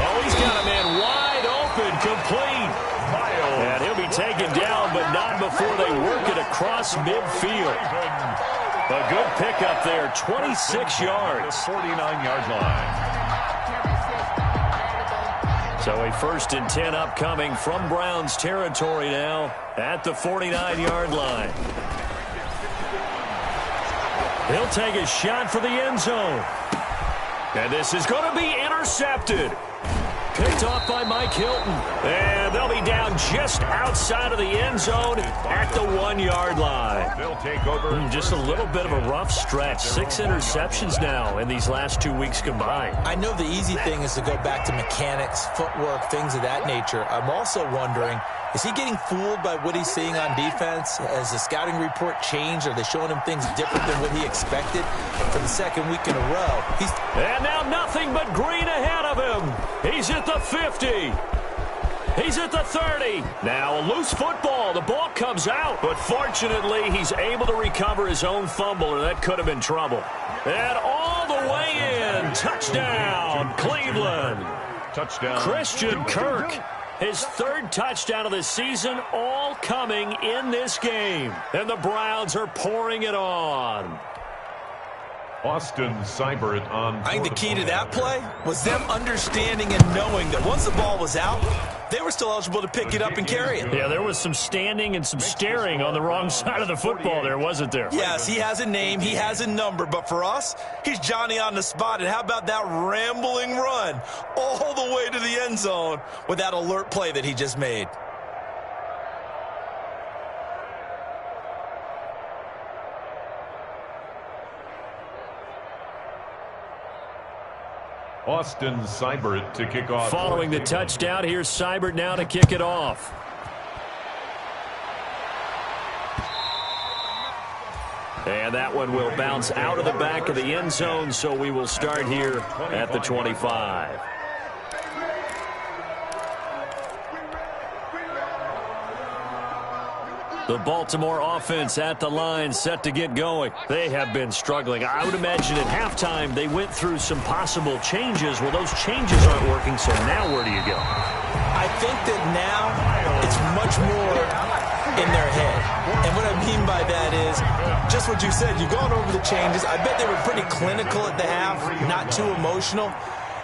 Speaker 2: Oh, he's got a man wide open, complete. And he'll be taken down, but not before they work it across midfield. A good pickup there, 26 yards.
Speaker 9: 49-yard line.
Speaker 2: So a 1st and 10 upcoming from Browns territory now at the 49-yard line. He'll take a shot for the end zone. And this is going to be intercepted. Picked off by Mike Hilton. And they'll be down just outside of the end zone at the 1-yard line.
Speaker 9: They'll take over.
Speaker 2: Just a little bit of a rough stretch. 6 interceptions now in these last 2 weeks combined.
Speaker 8: I know the easy thing is to go back to mechanics, footwork, things of that nature. I'm also wondering, is he getting fooled by what he's seeing on defense? Has the scouting report changed? Are they showing him things different than what he expected? For the 2nd week in a row,
Speaker 2: And now nothing but green ahead of him. He's at the 50. He's at the 30. Now a loose football. The ball comes out. But fortunately, he's able to recover his own fumble, or that could have been trouble. And all the way in. Touchdown, Cleveland.
Speaker 9: Touchdown.
Speaker 2: Christian Kirk. His 3rd touchdown of the season, all coming in this game. And the Browns are pouring it on.
Speaker 9: Austin Seibert on.
Speaker 8: I think the key to that play was them understanding and knowing that once the ball was out, they were still eligible to pick it up and carry it.
Speaker 2: Yeah, there was some standing and some staring on the wrong side of the football there, wasn't there?
Speaker 8: Yes, he has a name, he has a number, but for us, he's Johnny on the spot. And how about that rambling run all the way to the end zone with that alert play that he just made?
Speaker 9: Austin Seibert to kick off.
Speaker 2: Following the touchdown, here's Seibert now to kick it off. And that one will bounce out of the back of the end zone, so we will start here at the 25. The Baltimore offense at the line, set to get going. They have been struggling. I would imagine at halftime they went through some possible changes. Well, those changes aren't working, so now where do you go?
Speaker 8: I think that now it's much more in their head. And what I mean by that is just what you said. You've gone over the changes. I bet they were pretty clinical at the half, not too emotional.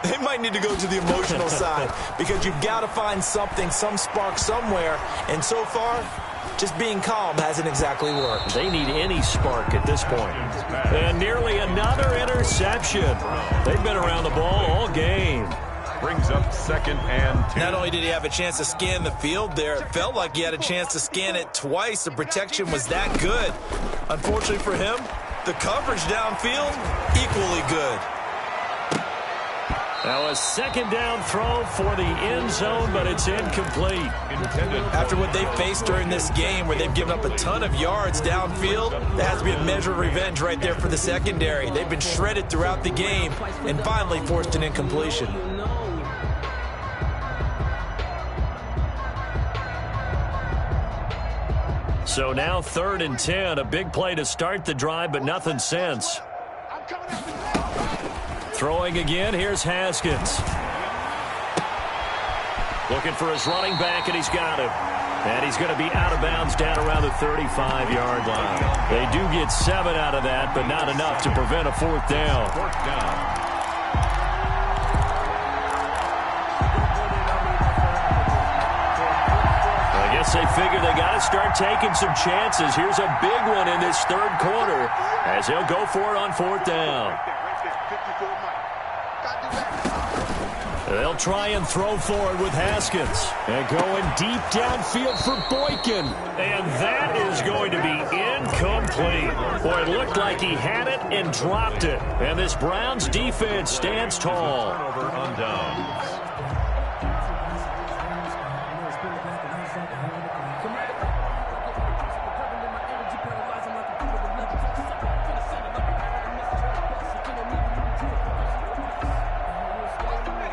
Speaker 8: They might need to go to the emotional side because you've got to find something, some spark somewhere. And so far, just being calm hasn't exactly worked.
Speaker 2: They need any spark at this point. And nearly another interception. They've been around the ball all game.
Speaker 9: Brings up 2nd and 2.
Speaker 8: Not only did he have a chance to scan the field there, it felt like he had a chance to scan it twice. The protection was that good. Unfortunately for him, the coverage downfield, equally good.
Speaker 2: Now a 2nd down throw for the end zone, but it's incomplete.
Speaker 8: After what they faced during this game where they've given up a ton of yards downfield, there has to be a measure of revenge right there for the secondary. They've been shredded throughout the game and finally forced an incompletion.
Speaker 2: So now 3rd and 10, a big play to start the drive, but nothing since. Throwing again, here's Haskins. Looking for his running back, and he's got him. And he's going to be out of bounds down around the 35-yard line. They do get 7 out of that, but not enough to prevent a 4th down.
Speaker 9: 4th down.
Speaker 2: I guess they figure they got to start taking some chances. Here's a big one in this 3rd quarter as he'll go for it on 4th down. They'll try and throw forward with Haskins. And going deep downfield for Boykin. And that is going to be incomplete. Boy, it looked like he had it and dropped it. And this Browns defense stands tall.
Speaker 9: Over on downs.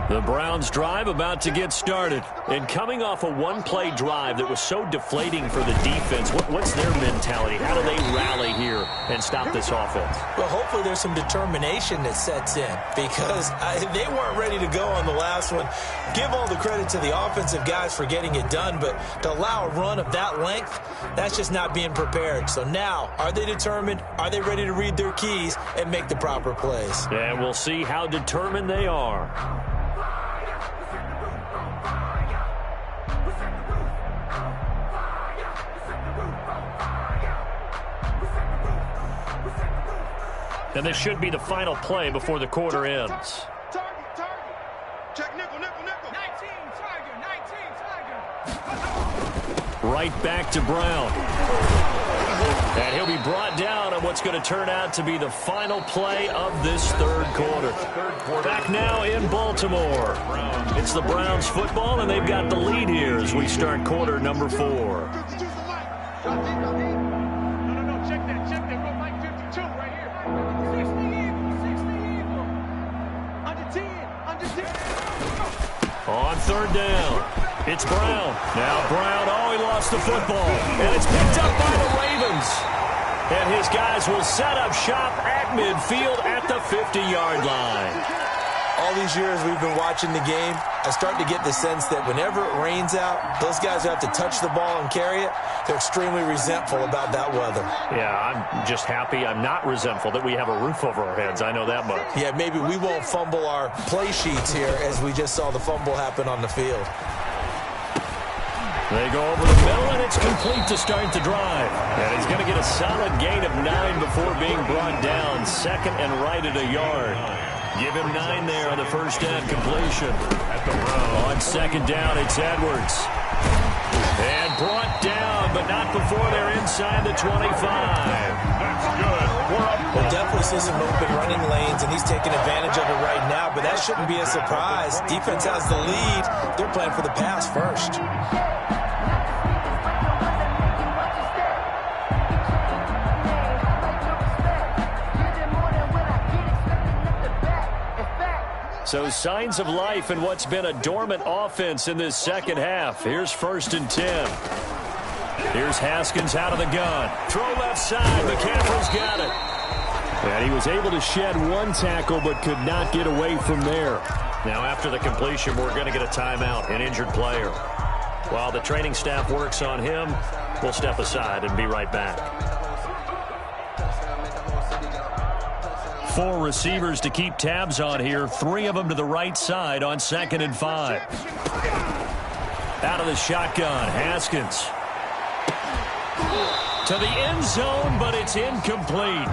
Speaker 2: The Browns drive about to get started. And coming off a one-play drive that was so deflating for the defense, what's their mentality? How do they rally here and stop this offense?
Speaker 8: Well, hopefully there's some determination that sets in because they weren't ready to go on the last one. Give all the credit to the offensive guys for getting it done, but to allow a run of that length, that's just not being prepared. So now, are they determined? Are they ready to read their keys and make the proper plays?
Speaker 2: And we'll see how determined they are. And this should be the final play before the quarter ends.
Speaker 10: Target. Check nickel. 19 Tiger.
Speaker 2: Right back to Brown. And he'll be brought down on what's going to turn out to be the final play of this 3rd quarter. Back now in Baltimore. It's the Browns football, and they've got the lead here as we start quarter number 4.
Speaker 10: No, check that. Row Mike 52 right here. 60 Eagle. Under 10.
Speaker 2: On 3rd down, it's Brown. Now Brown, he lost the football. And it's picked up by the Ravens. And his guys will set up shop at midfield at the 50-yard line.
Speaker 8: All these years we've been watching the game, I start to get the sense that whenever it rains out, those guys who have to touch the ball and carry it, they're extremely resentful about that weather.
Speaker 2: Yeah, I'm just happy I'm not resentful that we have a roof over our heads. I know that much.
Speaker 8: Yeah, maybe we won't fumble our play sheets here as we just saw the fumble happen on the field.
Speaker 2: They go over the middle, and it's complete to start the drive. And he's going to get a solid gain of 9 before being brought down. 2nd and right at a yard. Give him 9 there on the first down completion.
Speaker 9: At the row.
Speaker 2: On 2nd down, it's Edwards. And brought down, but not before they're inside the 25.
Speaker 9: That's good. We're up
Speaker 8: We'll definitely see some open running lanes, and he's taking advantage of it right now, but that shouldn't be a surprise. Defense has the lead. They're playing for the pass first.
Speaker 2: So signs of life in what's been a dormant offense in this second half. Here's 1st and 10. Here's Haskins out of the gun. Throw left side. McCaffrey's got it. And he was able to shed one tackle but could not get away from there. Now after the completion, we're going to get a timeout, an injured player. While the training staff works on him, we'll step aside and be right back. 4 receivers to keep tabs on here. 3 of them to the right side on 2nd and 5. Out of the shotgun, Haskins. To the end zone, but it's incomplete.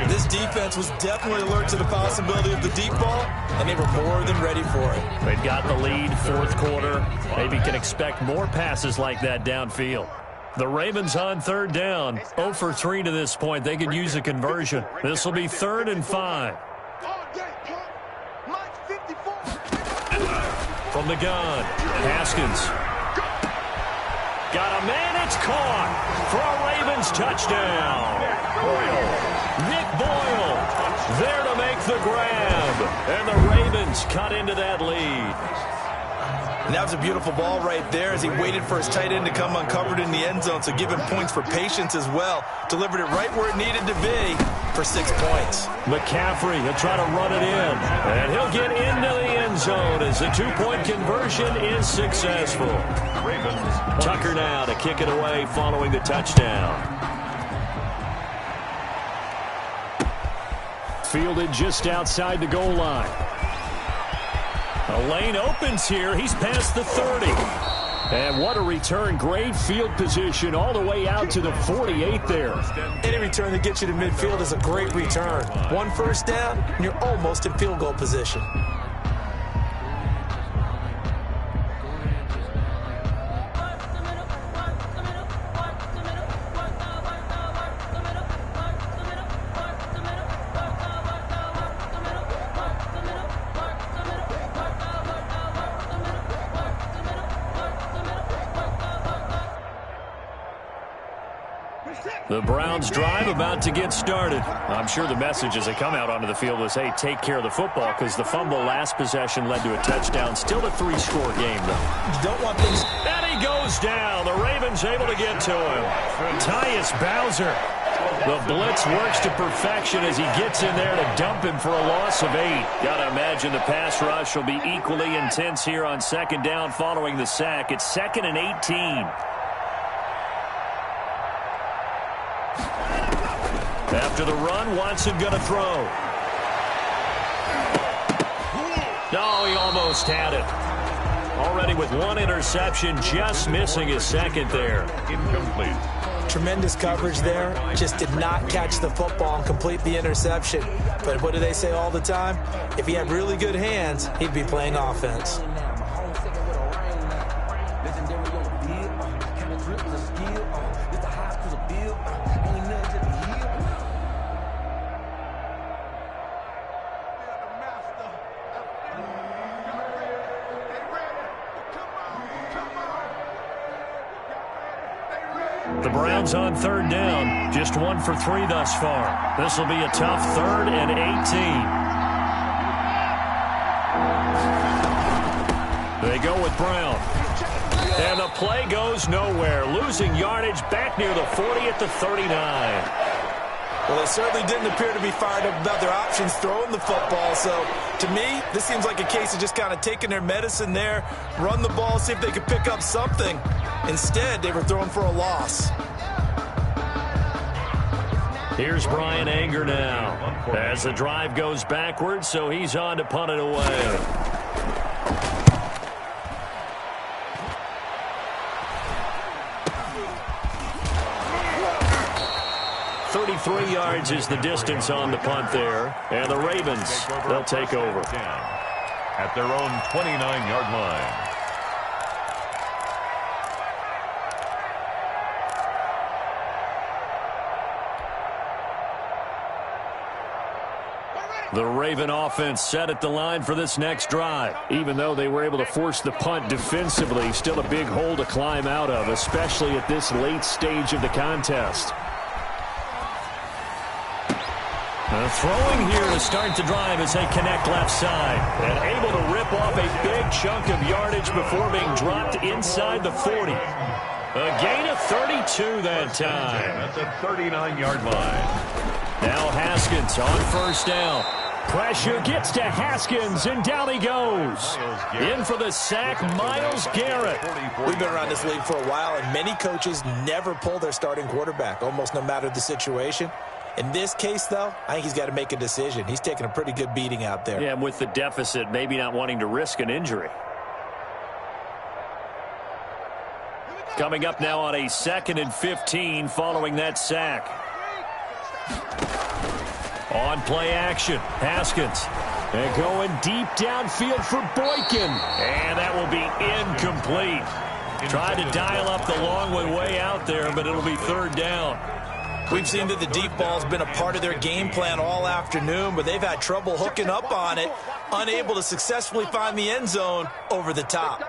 Speaker 8: This defense was definitely alert to the possibility of the deep ball, and they were more than ready for it.
Speaker 2: They've got the lead, 4th quarter. Maybe can expect more passes like that downfield. The Ravens on 3rd down. 0 for 3 to this point. They could use a conversion. This will be 3rd and 5. From the gun, Haskins. Got a man, it's caught for a Ravens touchdown. Nick Boyle there to make the grab. And the Ravens cut into that lead.
Speaker 8: And that was a beautiful ball right there as he waited for his tight end to come uncovered in the end zone, so give him points for patience as well. Delivered it right where it needed to be for 6 points.
Speaker 2: McCaffrey, he'll try to run it in. And he'll get into the end zone as the 2-point conversion is successful. Tucker now to kick it away following the touchdown. Fielded just outside the goal line. A lane opens here. He's past the 30. And what a return. Great field position all the way out to the 48 there.
Speaker 8: Any return that gets you to midfield is a great return. 1 first down, and you're almost in field goal position.
Speaker 2: The Browns drive about to get started. I'm sure the message as they come out onto the field was, hey, take care of the football, because the fumble last possession led to a touchdown. Still a 3-score game, though.
Speaker 8: You don't want things.
Speaker 2: And he goes down. The Ravens able to get to him. Tyus Bowser. The blitz works to perfection as he gets in there to dump him for a loss of 8. Got to imagine the pass rush will be equally intense here on 2nd down following the sack. It's 2nd and 18. After the run, Watson going to throw. No, he almost had it. Already with 1 interception, just missing his 2nd there.
Speaker 9: Incomplete.
Speaker 8: Tremendous coverage there. Just did not catch the football and complete the interception. But what do they say all the time? If he had really good hands, he'd be playing offense.
Speaker 2: The Browns on 3rd down. Just 1 for 3 thus far. This will be a tough 3rd and 18. They go with Brown. And the play goes nowhere. Losing yardage back near the 40 at the 39.
Speaker 8: Well, they certainly didn't appear to be fired up about their options throwing the football. So, to me, this seems like a case of just kind of taking their medicine there, run the ball, see if they could pick up something. Instead, they were throwing for a loss.
Speaker 2: Here's Brian Anger now as the drive goes backwards, so he's on to punt it away. .33 yards is the distance on the punt there, and the Ravens, they'll take over.
Speaker 9: At their own 29-yard line.
Speaker 2: The Raven offense set at the line for this next drive. Even though they were able to force the punt defensively, still a big hole to climb out of, especially at this late stage of the contest. Throwing here to start the drive as they connect left side. And able to rip off a big chunk of yardage before being dropped inside the 40. A gain of 32 that time.
Speaker 9: That's a 39-yard line.
Speaker 2: Now Haskins on first down. Pressure gets to Haskins, and down he goes. In for the sack, Myles Garrett.
Speaker 8: We've been around this league for a while, and many coaches never pull their starting quarterback, almost no matter the situation. In this case, though, I think he's got to make a decision. He's taking a pretty good beating out there.
Speaker 2: Yeah, and with the deficit, maybe not wanting to risk an injury. Coming up now on a 2nd and 15 following that sack. On play action, Haskins. And going deep downfield for Boykin. And that will be incomplete. Tried to dial up the long one way out there, but it'll be 3rd down.
Speaker 8: We've seen that the deep ball's been a part of their game plan all afternoon, but they've had trouble hooking up on it, unable to successfully find the end zone over the top.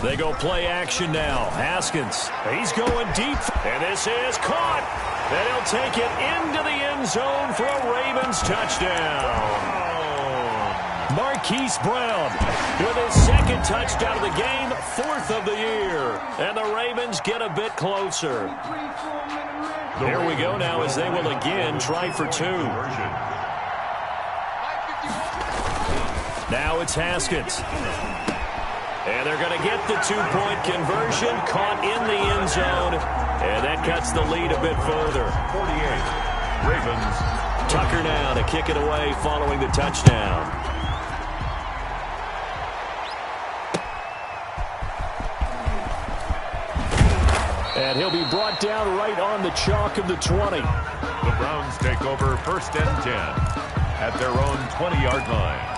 Speaker 2: They go play action now. Haskins, he's going deep, and this is caught. And he'll take it into the end zone for a Ravens touchdown. Marquise Brown with his 2nd touchdown of the game, 4th of the year. And the Ravens get a bit closer. There we go now as they will again try for 2. Now it's Haskins. And they're going to get the 2-point conversion, caught in the end zone. And that cuts the lead a bit further.
Speaker 9: 48, Ravens.
Speaker 2: Tucker now to kick it away following the touchdown. And he'll be brought down right on the chalk of the 20.
Speaker 9: The Browns take over 1st and 10 at their own 20-yard line.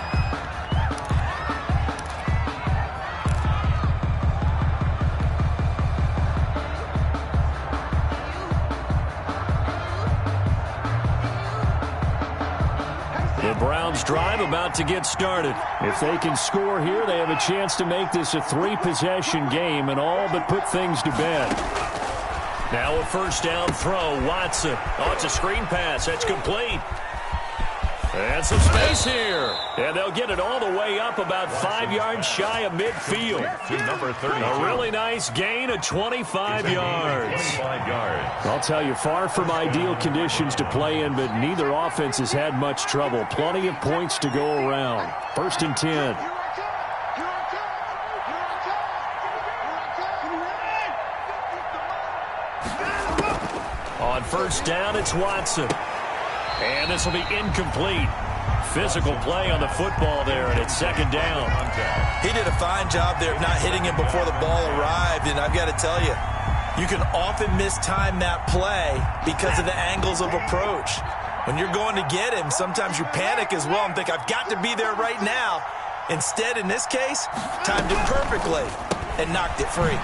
Speaker 2: The Browns drive about to get started. If they can score here, they have a chance to make this a 3-possession game and all but put things to bed. Now a 1st down throw, Watson. Oh, it's a screen pass. That's complete. And some space here. And they'll get it all the way up about 5 yards shy of midfield.
Speaker 9: To number 32.
Speaker 2: A really nice gain of 25 yards.
Speaker 9: 25 yards.
Speaker 2: I'll tell you, far from ideal conditions to play in, but neither offense has had much trouble. Plenty of points to go around. 1st and 10. On 1st down, it's Watson. And this will be incomplete. Physical play on the football there, and it's 2nd down.
Speaker 8: He did a fine job there of not hitting him before the ball arrived, and I've got to tell you, you can often mistime that play because of the angles of approach. When you're going to get him, sometimes you panic as well and think, I've got to be there right now. Instead, in this case, timed it perfectly and knocked it free.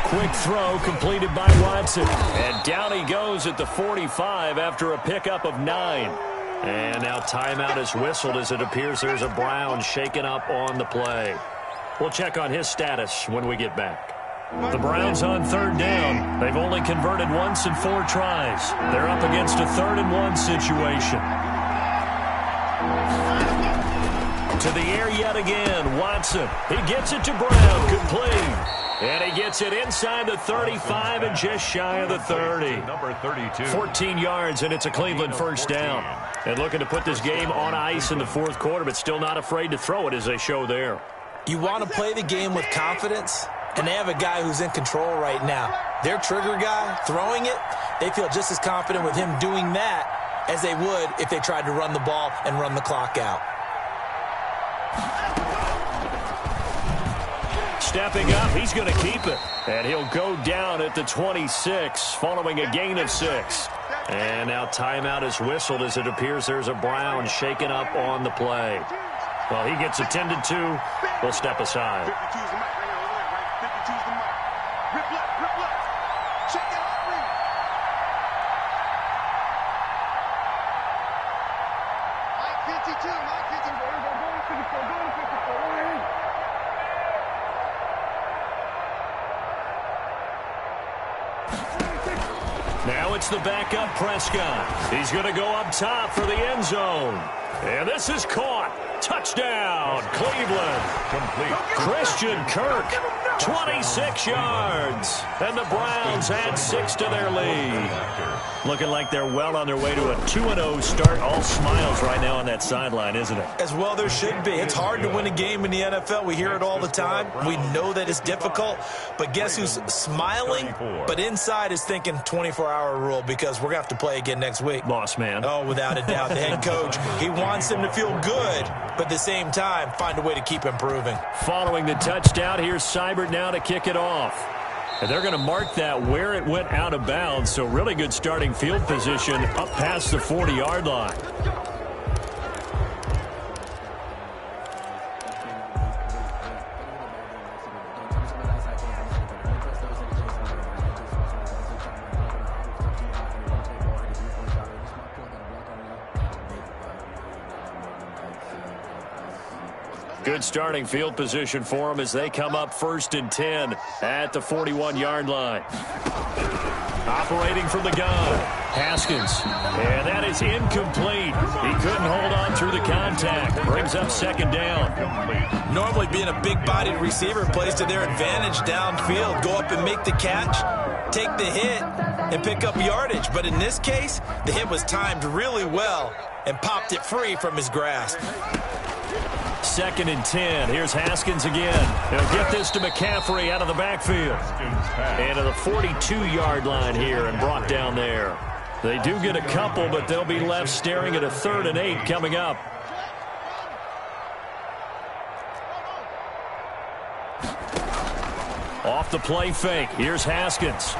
Speaker 2: Quick throw completed by Watson. And down he goes at the 45 after a pickup of 9. And now timeout is whistled as it appears there's a Brown shaken up on the play. We'll check on his status when we get back. The Browns on 3rd down. They've only converted once in 4 tries. They're up against a 3rd and 1 situation. To the air yet again. Watson. He gets it to Brown. Complete. And he gets it inside the 35 and just shy of the 30.
Speaker 9: Number 32.
Speaker 2: 14 yards, and it's a Cleveland 1st down. And looking to put this game on ice in the 4th quarter, but still not afraid to throw it as they show there.
Speaker 8: You want to play the game with confidence, and they have a guy who's in control right now. Their trigger guy, throwing it, they feel just as confident with him doing that as they would if they tried to run the ball and run the clock out.
Speaker 2: Stepping up, he's going to keep it. And he'll go down at the 26 following a gain of 6. And now timeout is whistled as it appears there's a Brown shaken up on the play. Well, he gets attended to. We'll step aside. Now it's the backup Prescott. He's going to go up top for the end zone. And this is caught. Touchdown, Cleveland.
Speaker 9: Complete.
Speaker 2: Christian Kirk, 26 yards. And the Browns add 6 to their lead. Looking like they're well on their way to a 2-0 start. All smiles right now on that sideline, isn't it?
Speaker 8: As well there should be. It's hard to win a game in the NFL. We hear it all the time. We know that it's difficult. But guess who's smiling? But inside is thinking 24-hour rule because we're going to have to play again next week.
Speaker 2: Boss man.
Speaker 8: Oh, without a doubt. The head coach, he wants them to feel good, but at the same time, find a way to keep improving.
Speaker 2: Following the touchdown, here's Seibert now to kick it off. And they're going to mark that where it went out of bounds. So really good starting field position up past the 40-yard line. Good starting field position for them as they come up 1st and 10 at the 41-yard line. Operating from the gun, Haskins. And that is incomplete. He couldn't hold on through the contact. Brings up 2nd down.
Speaker 8: Normally being a big-bodied receiver plays to their advantage downfield. Go up and make the catch, take the hit, and pick up yardage. But in this case, the hit was timed really well and popped it free from his grasp.
Speaker 2: 2nd and 10. Here's Haskins again. He'll get this to McCaffrey out of the backfield. And to the 42-yard line here and brought down there. They do get a couple, but they'll be left staring at a 3rd and 8 coming up. Off the play fake. Here's Haskins.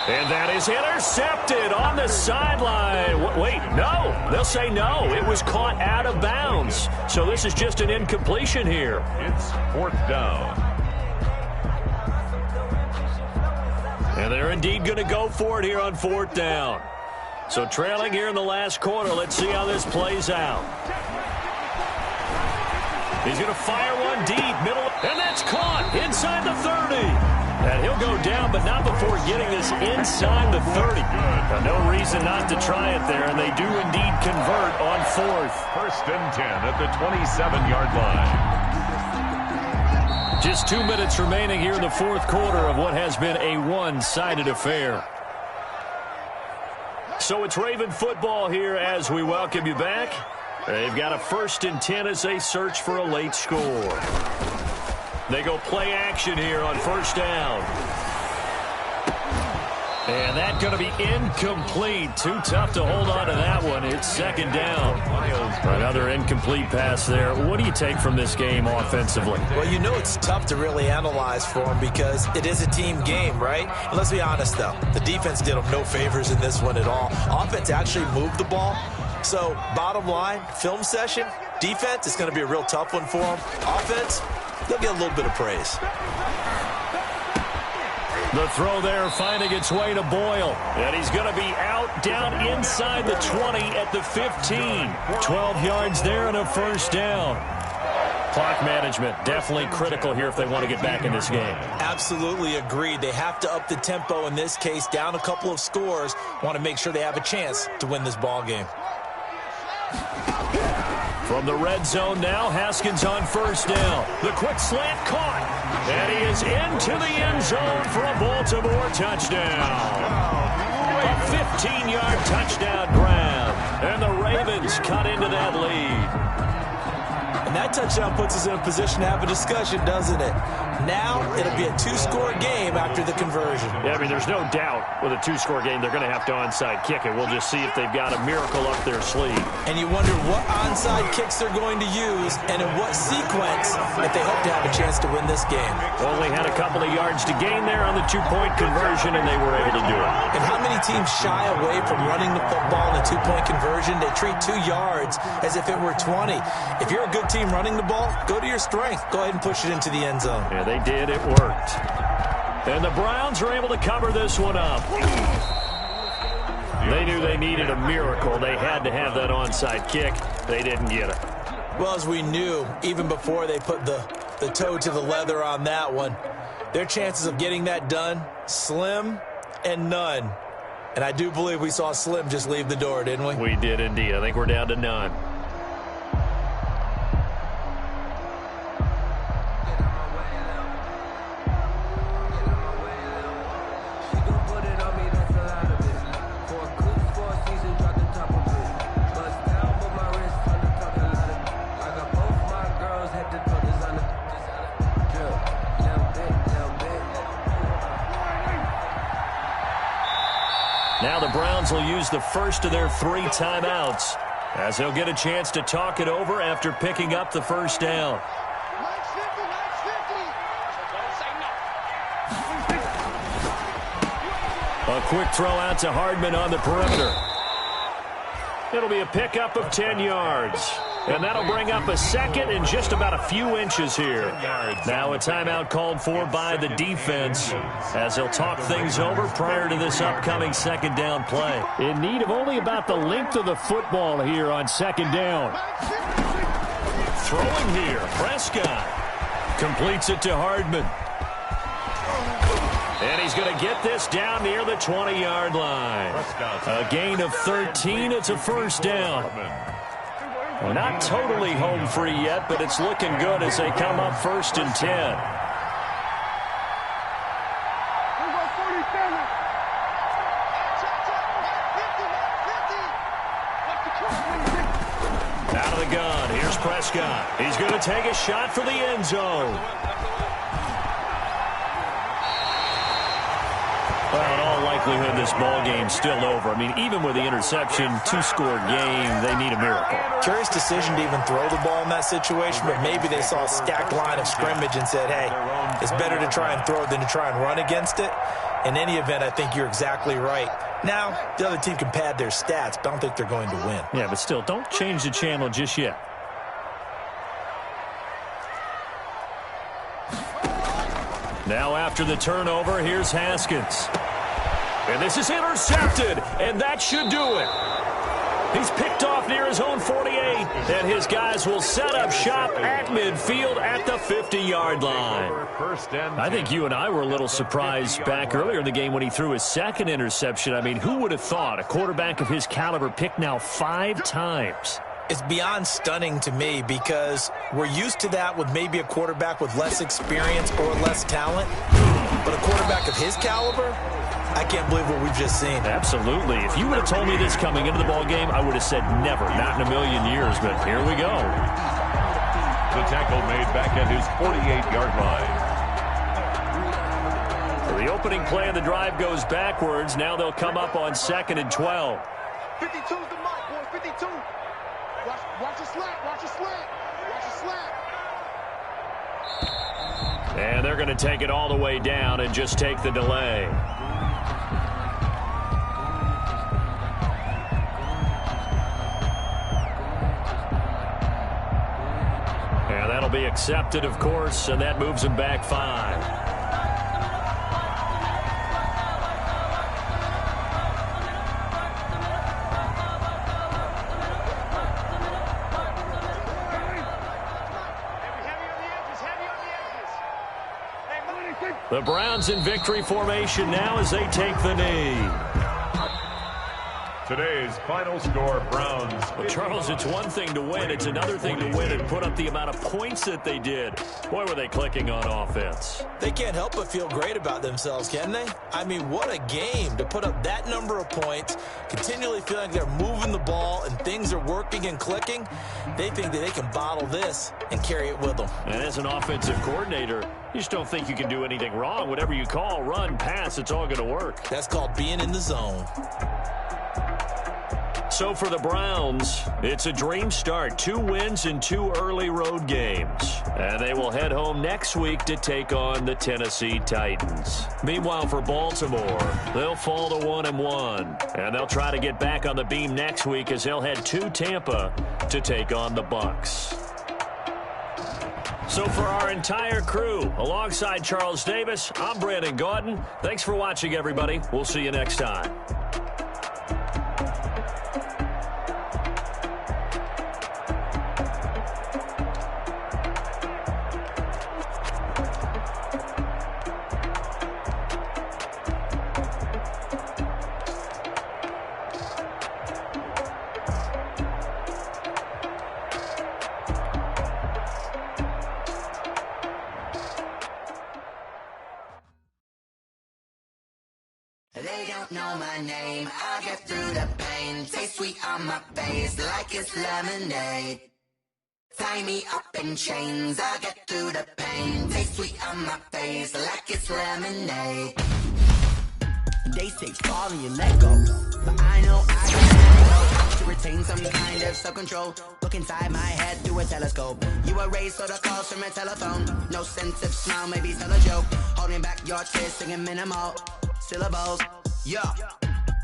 Speaker 2: And that is intercepted on the sideline. Wait, no. They'll say no. It was caught out of bounds. So this is just an incompletion here.
Speaker 9: It's 4th down.
Speaker 2: And they're indeed going to go for it here on 4th down. So trailing here in the last quarter. Let's see how this plays out. He's going to fire one deep, middle, and that's caught inside the 30. And he'll go down, but not before getting this inside the 30. Now, no reason not to try it there, and they do indeed convert on 4th.
Speaker 9: 1st and 10 at the 27-yard line.
Speaker 2: Just 2 minutes remaining here in the 4th quarter of what has been a one-sided affair. So it's Raven football here as we welcome you back. They've got a 1st and 10 as they search for a late score. They go play action here on 1st down. And that's going to be incomplete. Too tough to hold on to that one. It's 2nd down. Another incomplete pass there. What do you take from this game offensively?
Speaker 8: Well, you know it's tough to really analyze for them because it is a team game, right? And let's be honest, though. The defense did them no favors in this one at all. Offense actually moved the ball. So, bottom line, film session, defense, it's going to be a real tough one for them. Offense, they'll get a little bit of praise.
Speaker 2: The throw there finding its way to Boyle. And he's going to be out down inside the 20 at the 15. 12 yards there and a 1st down. Clock management definitely critical here if they want to get back in this game.
Speaker 8: Absolutely agreed. They have to up the tempo in this case, down a couple of scores. Want to make sure they have a chance to win this ball game.
Speaker 2: From the red zone now, Haskins on 1st down. The quick slant caught. And he is into the end zone for a Baltimore touchdown. A 15-yard touchdown grab. And the Ravens cut into that lead.
Speaker 8: And that touchdown puts us in a position to have a discussion, doesn't it? Now it'll be a 2-score game after the conversion.
Speaker 2: Yeah, I mean, there's no doubt with a 2-score game they're going to have to onside kick it. We'll just see if they've got a miracle up their sleeve.
Speaker 8: And you wonder what onside kicks they're going to use and in what sequence if they hope to have a chance to win this game.
Speaker 2: Only had a couple of yards to gain there on the 2-point conversion, and they were able to do it.
Speaker 8: And how many teams shy away from running the football in a 2-point conversion? They treat 2 yards as if it were 20. If you're a good team running the ball, go to your strength. Go ahead and push it into the end zone.
Speaker 2: Yeah, they did. It worked. And the Browns are able to cover this one up. They knew they needed a miracle. They had to have that onside kick. They didn't get it.
Speaker 8: Well, as we knew, even before they put the toe to the leather on that one, their chances of getting that done, slim and none. And I do believe we saw Slim just leave the door, didn't we?
Speaker 2: We did indeed. I think we're down to none. Now the Browns will use the first of their 3 timeouts as they'll get a chance to talk it over after picking up the first down. A quick throw out to Hardman on the perimeter. It'll be a pickup of 10 yards. And that'll bring up a second and just about a few inches here. Now a timeout called for by the defense as they'll talk things over prior to this upcoming second down play.
Speaker 7: In need of only about the length of the football here on second down.
Speaker 2: Throwing here, Prescott. Completes it to Hardman. And he's going to get this down near the 20-yard line. A gain of 13. It's a first down. Not totally home free yet, but it's looking good as they come up 1st and 10. Out of the gun, here's Prescott. He's going to take a shot for the end zone. Well, in all likelihood, this ball game's still over. I mean, even with the interception, 2-score game, they need a miracle.
Speaker 8: Curious decision to even throw the ball in that situation, but maybe they saw a stacked line of scrimmage and said, hey, it's better to try and throw than to try and run against it. In any event, I think you're exactly right. Now, the other team can pad their stats, but I don't think they're going to win.
Speaker 2: Yeah, but still, don't change the channel just yet. Now after the turnover, here's Haskins. And this is intercepted, and that should do it. He's picked off near his own 48, and his guys will set up shop at midfield at the 50-yard line. I think you and I were a little surprised back earlier in the game when he threw his second interception. I mean, who would have thought a quarterback of his caliber picked now 5 times?
Speaker 8: It's beyond stunning to me because we're used to that with maybe a quarterback with less experience or less talent. But a quarterback of his caliber, I can't believe what we've just seen.
Speaker 2: Absolutely. If you would have told me this coming into the ball game, I would have said never, not in a million years, but here we go.
Speaker 9: The tackle made back at his 48-yard line.
Speaker 2: So the opening play of the drive goes backwards. Now they'll come up on 2nd and 12.
Speaker 10: 52's the mark, boys, 52. Watch the slant, watch the slant, watch the slant.
Speaker 2: And they're going to take it all the way down and just take the delay. And that'll be accepted, of course, and that moves them back 5. The Browns in victory formation now as they take the knee.
Speaker 9: Today's final score, Browns.
Speaker 2: Well, Charles, it's one thing to win. It's another thing to win and put up the amount of points that they did. Boy, were they clicking on offense.
Speaker 8: They can't help but feel great about themselves, can they? I mean, what a game to put up that number of points, continually feeling like they're moving the ball and things are working and clicking. They think that they can bottle this and carry it with them.
Speaker 2: And as an offensive coordinator, you just don't think you can do anything wrong. Whatever you call, run, pass, it's all going to work.
Speaker 8: That's called being in the zone.
Speaker 2: So for the Browns, it's a dream start. 2 wins in 2 early road games. And they will head home next week to take on the Tennessee Titans. Meanwhile, for Baltimore, they'll fall to 1-1. And they'll try to get back on the beam next week as they'll head to Tampa to take on the Bucs. So for our entire crew, alongside Charles Davis, I'm Brandon Gaudin. Thanks for watching, everybody. We'll see you next time.
Speaker 1: my name. I'll get through the pain. Taste sweet on my face like it's lemonade. Tie me up in chains. I'll get through the pain. Taste sweet on my face like it's lemonade. They say fall and you let go, but I know I can handle to retain some kind of self-control. Look inside my head through a telescope. You erase all the calls from a telephone. No sense of smile, maybe tell a joke. Holding back your tears, singing minimal syllables. Yeah,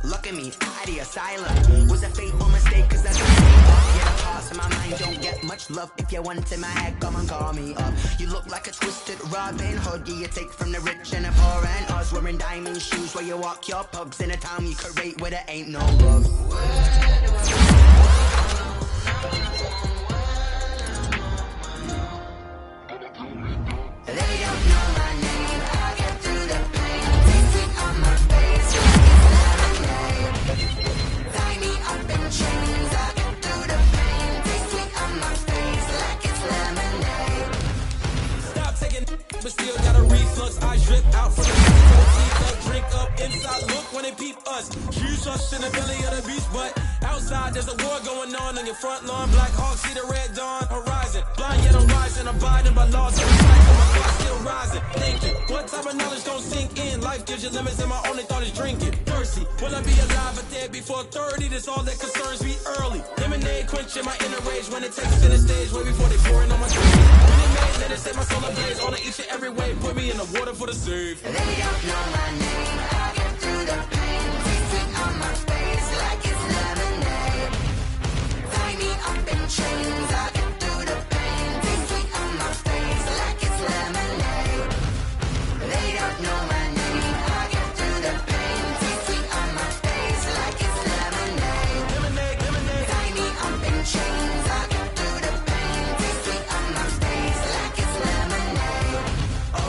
Speaker 1: look at me, out of the asylum. Was a fateful mistake, cause that's a yeah, the parts in my mind don't get much love. If you want in my head, come and call me up. You look like a twisted Robin Hood. You take from the rich and the poor and us. Wearing diamond shoes where you walk your pugs in a town you create where there ain't no love. They don't know my name. I get through the pain. Taste sweet on my face like it's lemonade. Tie me up in chains. I get through the pain. Taste sweet on my face like it's lemonade.
Speaker 11: Stop taking but still got a reflux. I drip out from the teacup, drink up inside. Look when they peep us. Huge us in the belly of the beast, but outside there's a war going on your front lawn. Black Hawk, see the red dawn horizon. Blind yet I'm rising, abiding by laws. So it's like my clock still rising. Thinking, what type of knowledge don't sink in? Life gives you limits, and my only thought is drinking. Thirsty, will I be alive or dead before 30? That's all that concerns me early. Lemonade quenching my inner rage when it takes to the stage. Way before they pouring on my grave. When it made, let it set my soul ablaze. On each and every way, put me in the water for the save.
Speaker 1: They don't know my name. I get through the pain. Taste sweet on my face like it's lemonade. Tie me up in chains. I get through the pain. Taste sweet on my face like it's lemonade. They don't know my name. I get through the pain. Taste sweet on my face like it's lemonade.
Speaker 11: Lemonade, lemonade.
Speaker 1: Tie me up in chains. I get through the pain. Taste sweet on my face like it's lemonade. Oh.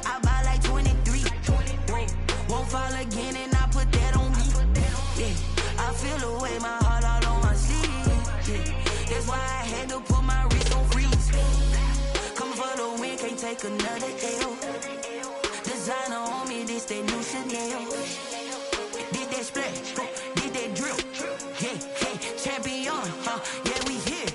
Speaker 1: I buy like 23. Won't fall again and I put that on me. Yeah, I feel the way my heart all on my sleeve. Yeah, that's why I had to put my wrist on freeze. Coming for the win, can't take another L. Designer on me, this that new Chanel. Did that splash, did that drill. Yeah, champion, yeah, we here.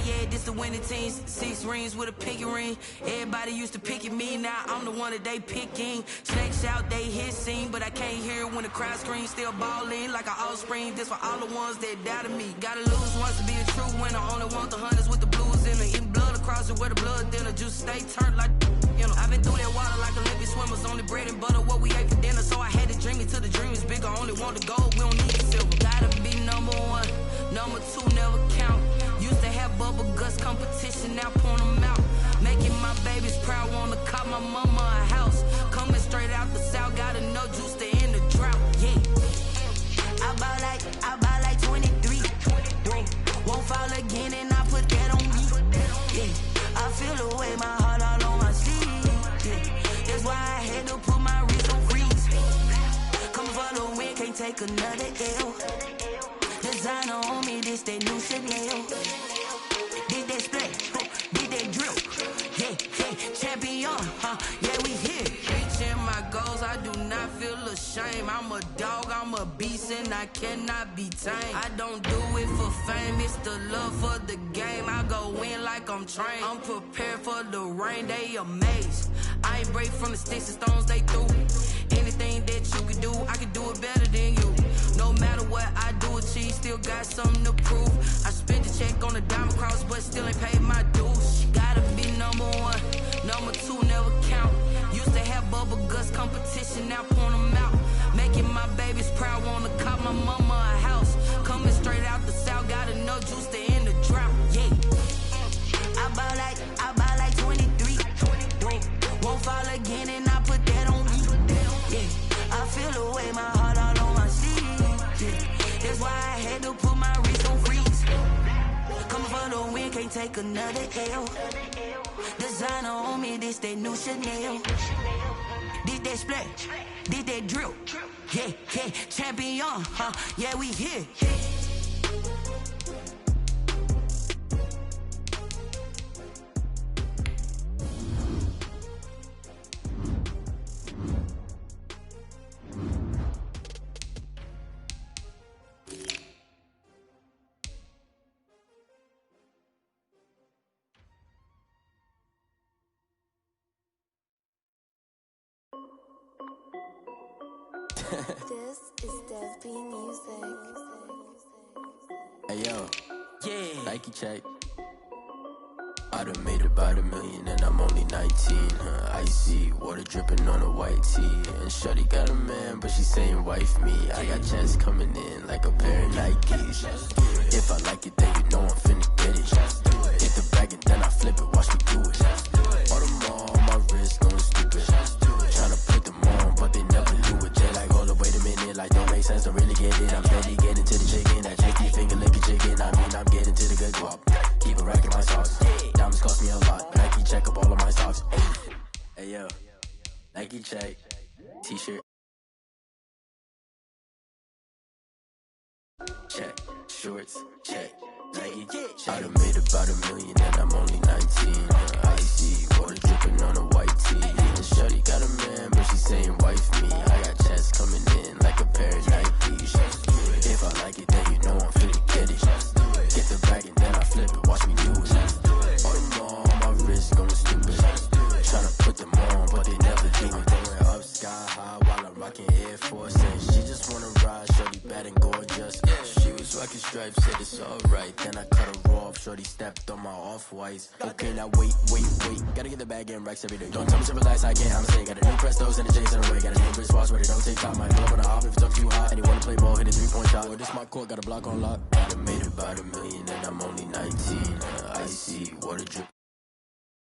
Speaker 1: Yeah, this the winning team. 6 rings with a pinky ring. Everybody used to pick at me, now I'm the one that they picking. Snakes out, they hit scene, but I can't hear it when the crowd screams. Still balling like an offspring. This for all the ones that doubted me. Gotta lose once to be a true winner. Only want the hunters with the blues in it. Eating blood across it where the blood dinner. Juice stay turned like, you know. I've been through that water like Olympic swimmers. Only bread and butter, what we ate for dinner. So I had to dream it till the dream is bigger. Only want the gold, we don't need the silver. Gotta be number 1, number 2 never count. Used to have bubble guts competition, now point them out. Making my babies proud, wanna cop my mama a house. Coming straight out the south, gotta know juice to end the drought. Yeah, I buy like 23. Won't fall again and I put that on me. Yeah, I feel the way my heart all on my sleeve. Yeah, that's why I had to put my wrist on freeze. Coming for the win, can't take another L. Designer on me, this that new Chanel. Did that splash, did that drill. Yeah, champion, yeah, we here. Reaching my goals, I do not feel ashamed. I'm a dog, I'm a beast, and I cannot be tamed. I don't do it for fame, it's the love for the game. I go in like I'm trained. I'm prepared for the rain, they amazed. I ain't break from the sticks and stones they threw. Anything that you can do, I can do it better than you. No matter what I do, achieve, still got something to prove. I spent the check on the diamond cross, but still ain't paid my dues. Gotta be number 1, number 2 never count. Used to have bubble guts
Speaker 12: competition, now point them out. Making my babies proud, wanna cop my mama a house. Coming straight out the south, got enough juice to end the drought. Yeah. I buy like 23. Won't fall again, and I put that on me. Yeah. I feel the way, my heart all on my sleeve. Yeah. That's why I had to put my wrist on freeze. Coming for the win, can't take another L. Designer on me, this that new Chanel. Did that splash, did that drill. Yeah, yeah, champion, huh? Yeah, we here.
Speaker 4: This is Dev B Music.
Speaker 5: Hey yo,
Speaker 12: Yeah.
Speaker 5: Nike check. I done made about $1 million and I'm only 19. Icy water dripping on a white tee. And shorty got a man, but she saying wife me. I got checks coming in like a pair of Nikes. If I like it, then you know I'm finna get it. Get the bag and then I flip it, watch me do it. All them on my wrist going stupid. Tryna put them on, but they never do it. They like, hold up, wait a minute, like don't make sense, don't really get it. I'm steady getting to the chicken, that tricky finger licking chicken. I mean, I'm getting to the good guap. Keep a rack in my socks. Diamonds cost me a lot. Nike check up all of my stocks. Hey yo, Nike check. T-shirt. Check. Shorts. Check. Nike. I done made about $1 million and I'm only 19. Icy water dripping on a white tee. And shorty got a man, but she saying wife me. I got checks coming in like a pair of Nikes. If I like it, then you know I'm finna get it. Get the bag and then I flip it, watch me do it. All them on my wrist going stupid. Tryna put them on, but they never do it. Going up sky high while I'm rocking Air Force. And she just wanna ride, shorty bad and gorgeous. She was rocking stripes, said it's alright. Then I cut her off, shorty stepped on my off-whites. Okay, now wait. Gotta get the bag and racks every day. Don't tell me to relax, I can't, I'm saying. Got a new Prestos and a J's in the way. Got a new Chris Watch, but it don't take time. Might pull up on the hop if it's up too high. And you wanna play ball, hit a 3-point shot. Or this my court, got a block on lock. I done made about $1 million and I'm only 19. Icy water drip.